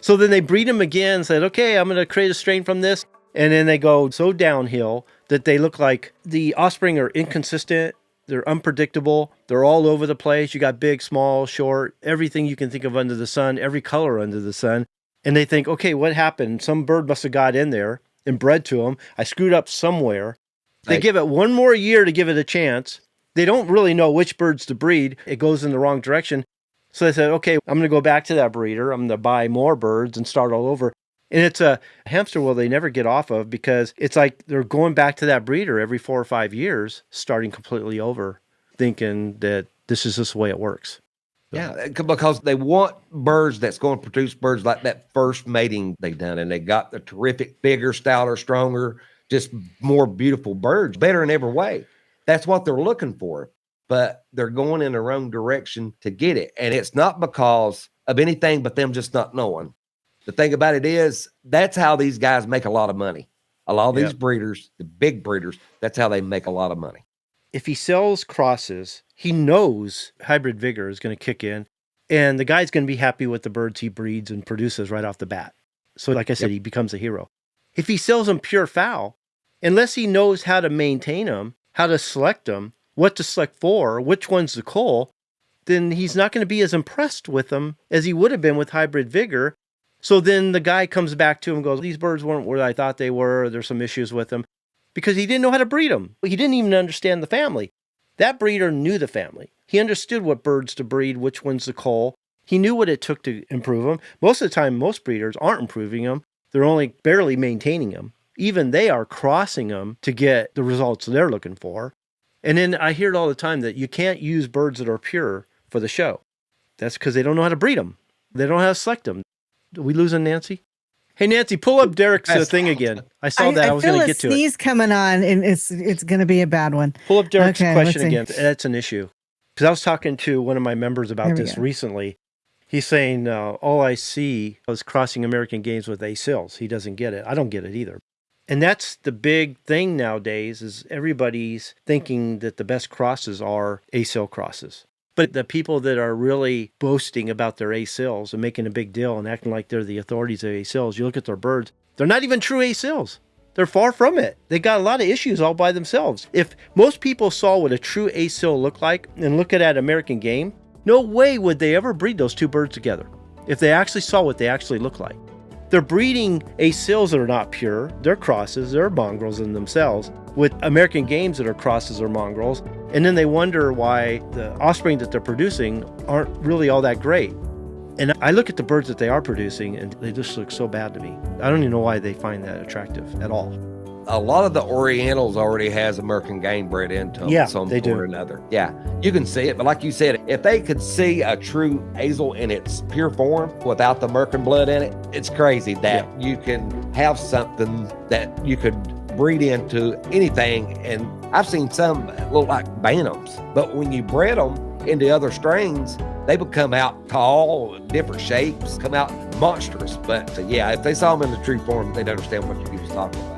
So then they breed him again, said, okay, I'm going to create a strain from this. And then they go so downhill that they look like the offspring are inconsistent. They're unpredictable. They're all over the place. You got big, small, short, everything you can think of under the sun, every color under the sun. And they think, okay, what happened? Some bird must have got in there and bred to them. I screwed up somewhere. They give it one more year to give it a chance. They don't really know which birds to breed. It goes in the wrong direction. So they said, okay, I'm going to go back to that breeder. I'm going to buy more birds and start all over. And it's a hamster wheel they never get off of because it's like they're going back to that breeder every 4 or 5 years, starting completely over, thinking that this is just the way it works. Yeah, because they want birds that's going to produce birds like that first mating they done. And they got the terrific, bigger, stouter, stronger, just more beautiful birds, better in every way. That's what they're looking for. But they're going in the wrong direction to get it. And it's not because of anything but them just not knowing. The thing about it is, that's how these guys make a lot of money. A lot of these breeders, the big breeders, that's how they make a lot of money. If he sells crosses, he knows hybrid vigor is going to kick in, and the guy's going to be happy with the birds he breeds and produces right off the bat. So like I said, he becomes a hero. If he sells them pure fowl, unless he knows how to maintain them, how to select them, what to select for, which one's to cull, then he's not going to be as impressed with them as he would have been with hybrid vigor. So then the guy comes back to him and goes, these birds weren't where I thought they were. There's some issues with them, because he didn't know how to breed them. He didn't even understand the family. That breeder knew the family. He understood what birds to breed, which ones to cull. He knew what it took to improve them. Most of the time, most breeders aren't improving them. They're only barely maintaining them. Even they are crossing them to get the results they're looking for. And then I hear it all the time that you can't use birds that are pure for the show. That's because they don't know how to breed them. They don't know how to select them. Are we losing Nancy? Hey, Nancy, pull up Derek's thing again. I saw that. I was going to get to it. I feel a sneeze coming on, and it's going to be a bad one. Pull up Derek's question again. That's an issue. Because I was talking to one of my members about this recently. He's saying, all I see is crossing American games with A-sills. He doesn't get it. I don't get it either. And that's the big thing nowadays, is everybody's thinking that the best crosses are A-sill crosses. But the people that are really boasting about their A-sills and making a big deal and acting like they're the authorities of A-sills, you look at their birds, they're not even true A-sills. They're far from it. They got a lot of issues all by themselves. If most people saw what a true A-sill looked like and look at that American game, no way would they ever breed those two birds together if they actually saw what they actually look like. They're breeding A-sills that are not pure. They're crosses. They're mongrels in themselves with American games that are crosses or mongrels. And then they wonder why the offspring that they're producing aren't really all that great. And I look at the birds that they are producing and they just look so bad to me. I don't even know why they find that attractive at all. A lot of the Orientals already has American game bred into them. Yeah, some they do. Or another. Yeah, you can see it. But like you said, if they could see a true hazel in its pure form without the American blood in it, it's crazy that you can have something that you could breed into anything. And I've seen some that look like bantams, but when you bred them into other strains, they would come out tall, different shapes, come out monstrous. But yeah, if they saw them in the true form, they'd understand what you was talking about.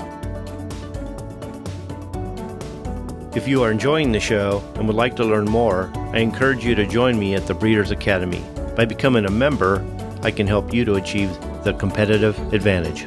If you are enjoying the show and would like to learn more, I encourage you to join me at the Breeders' Academy. By becoming a member, I can help you to achieve the competitive advantage.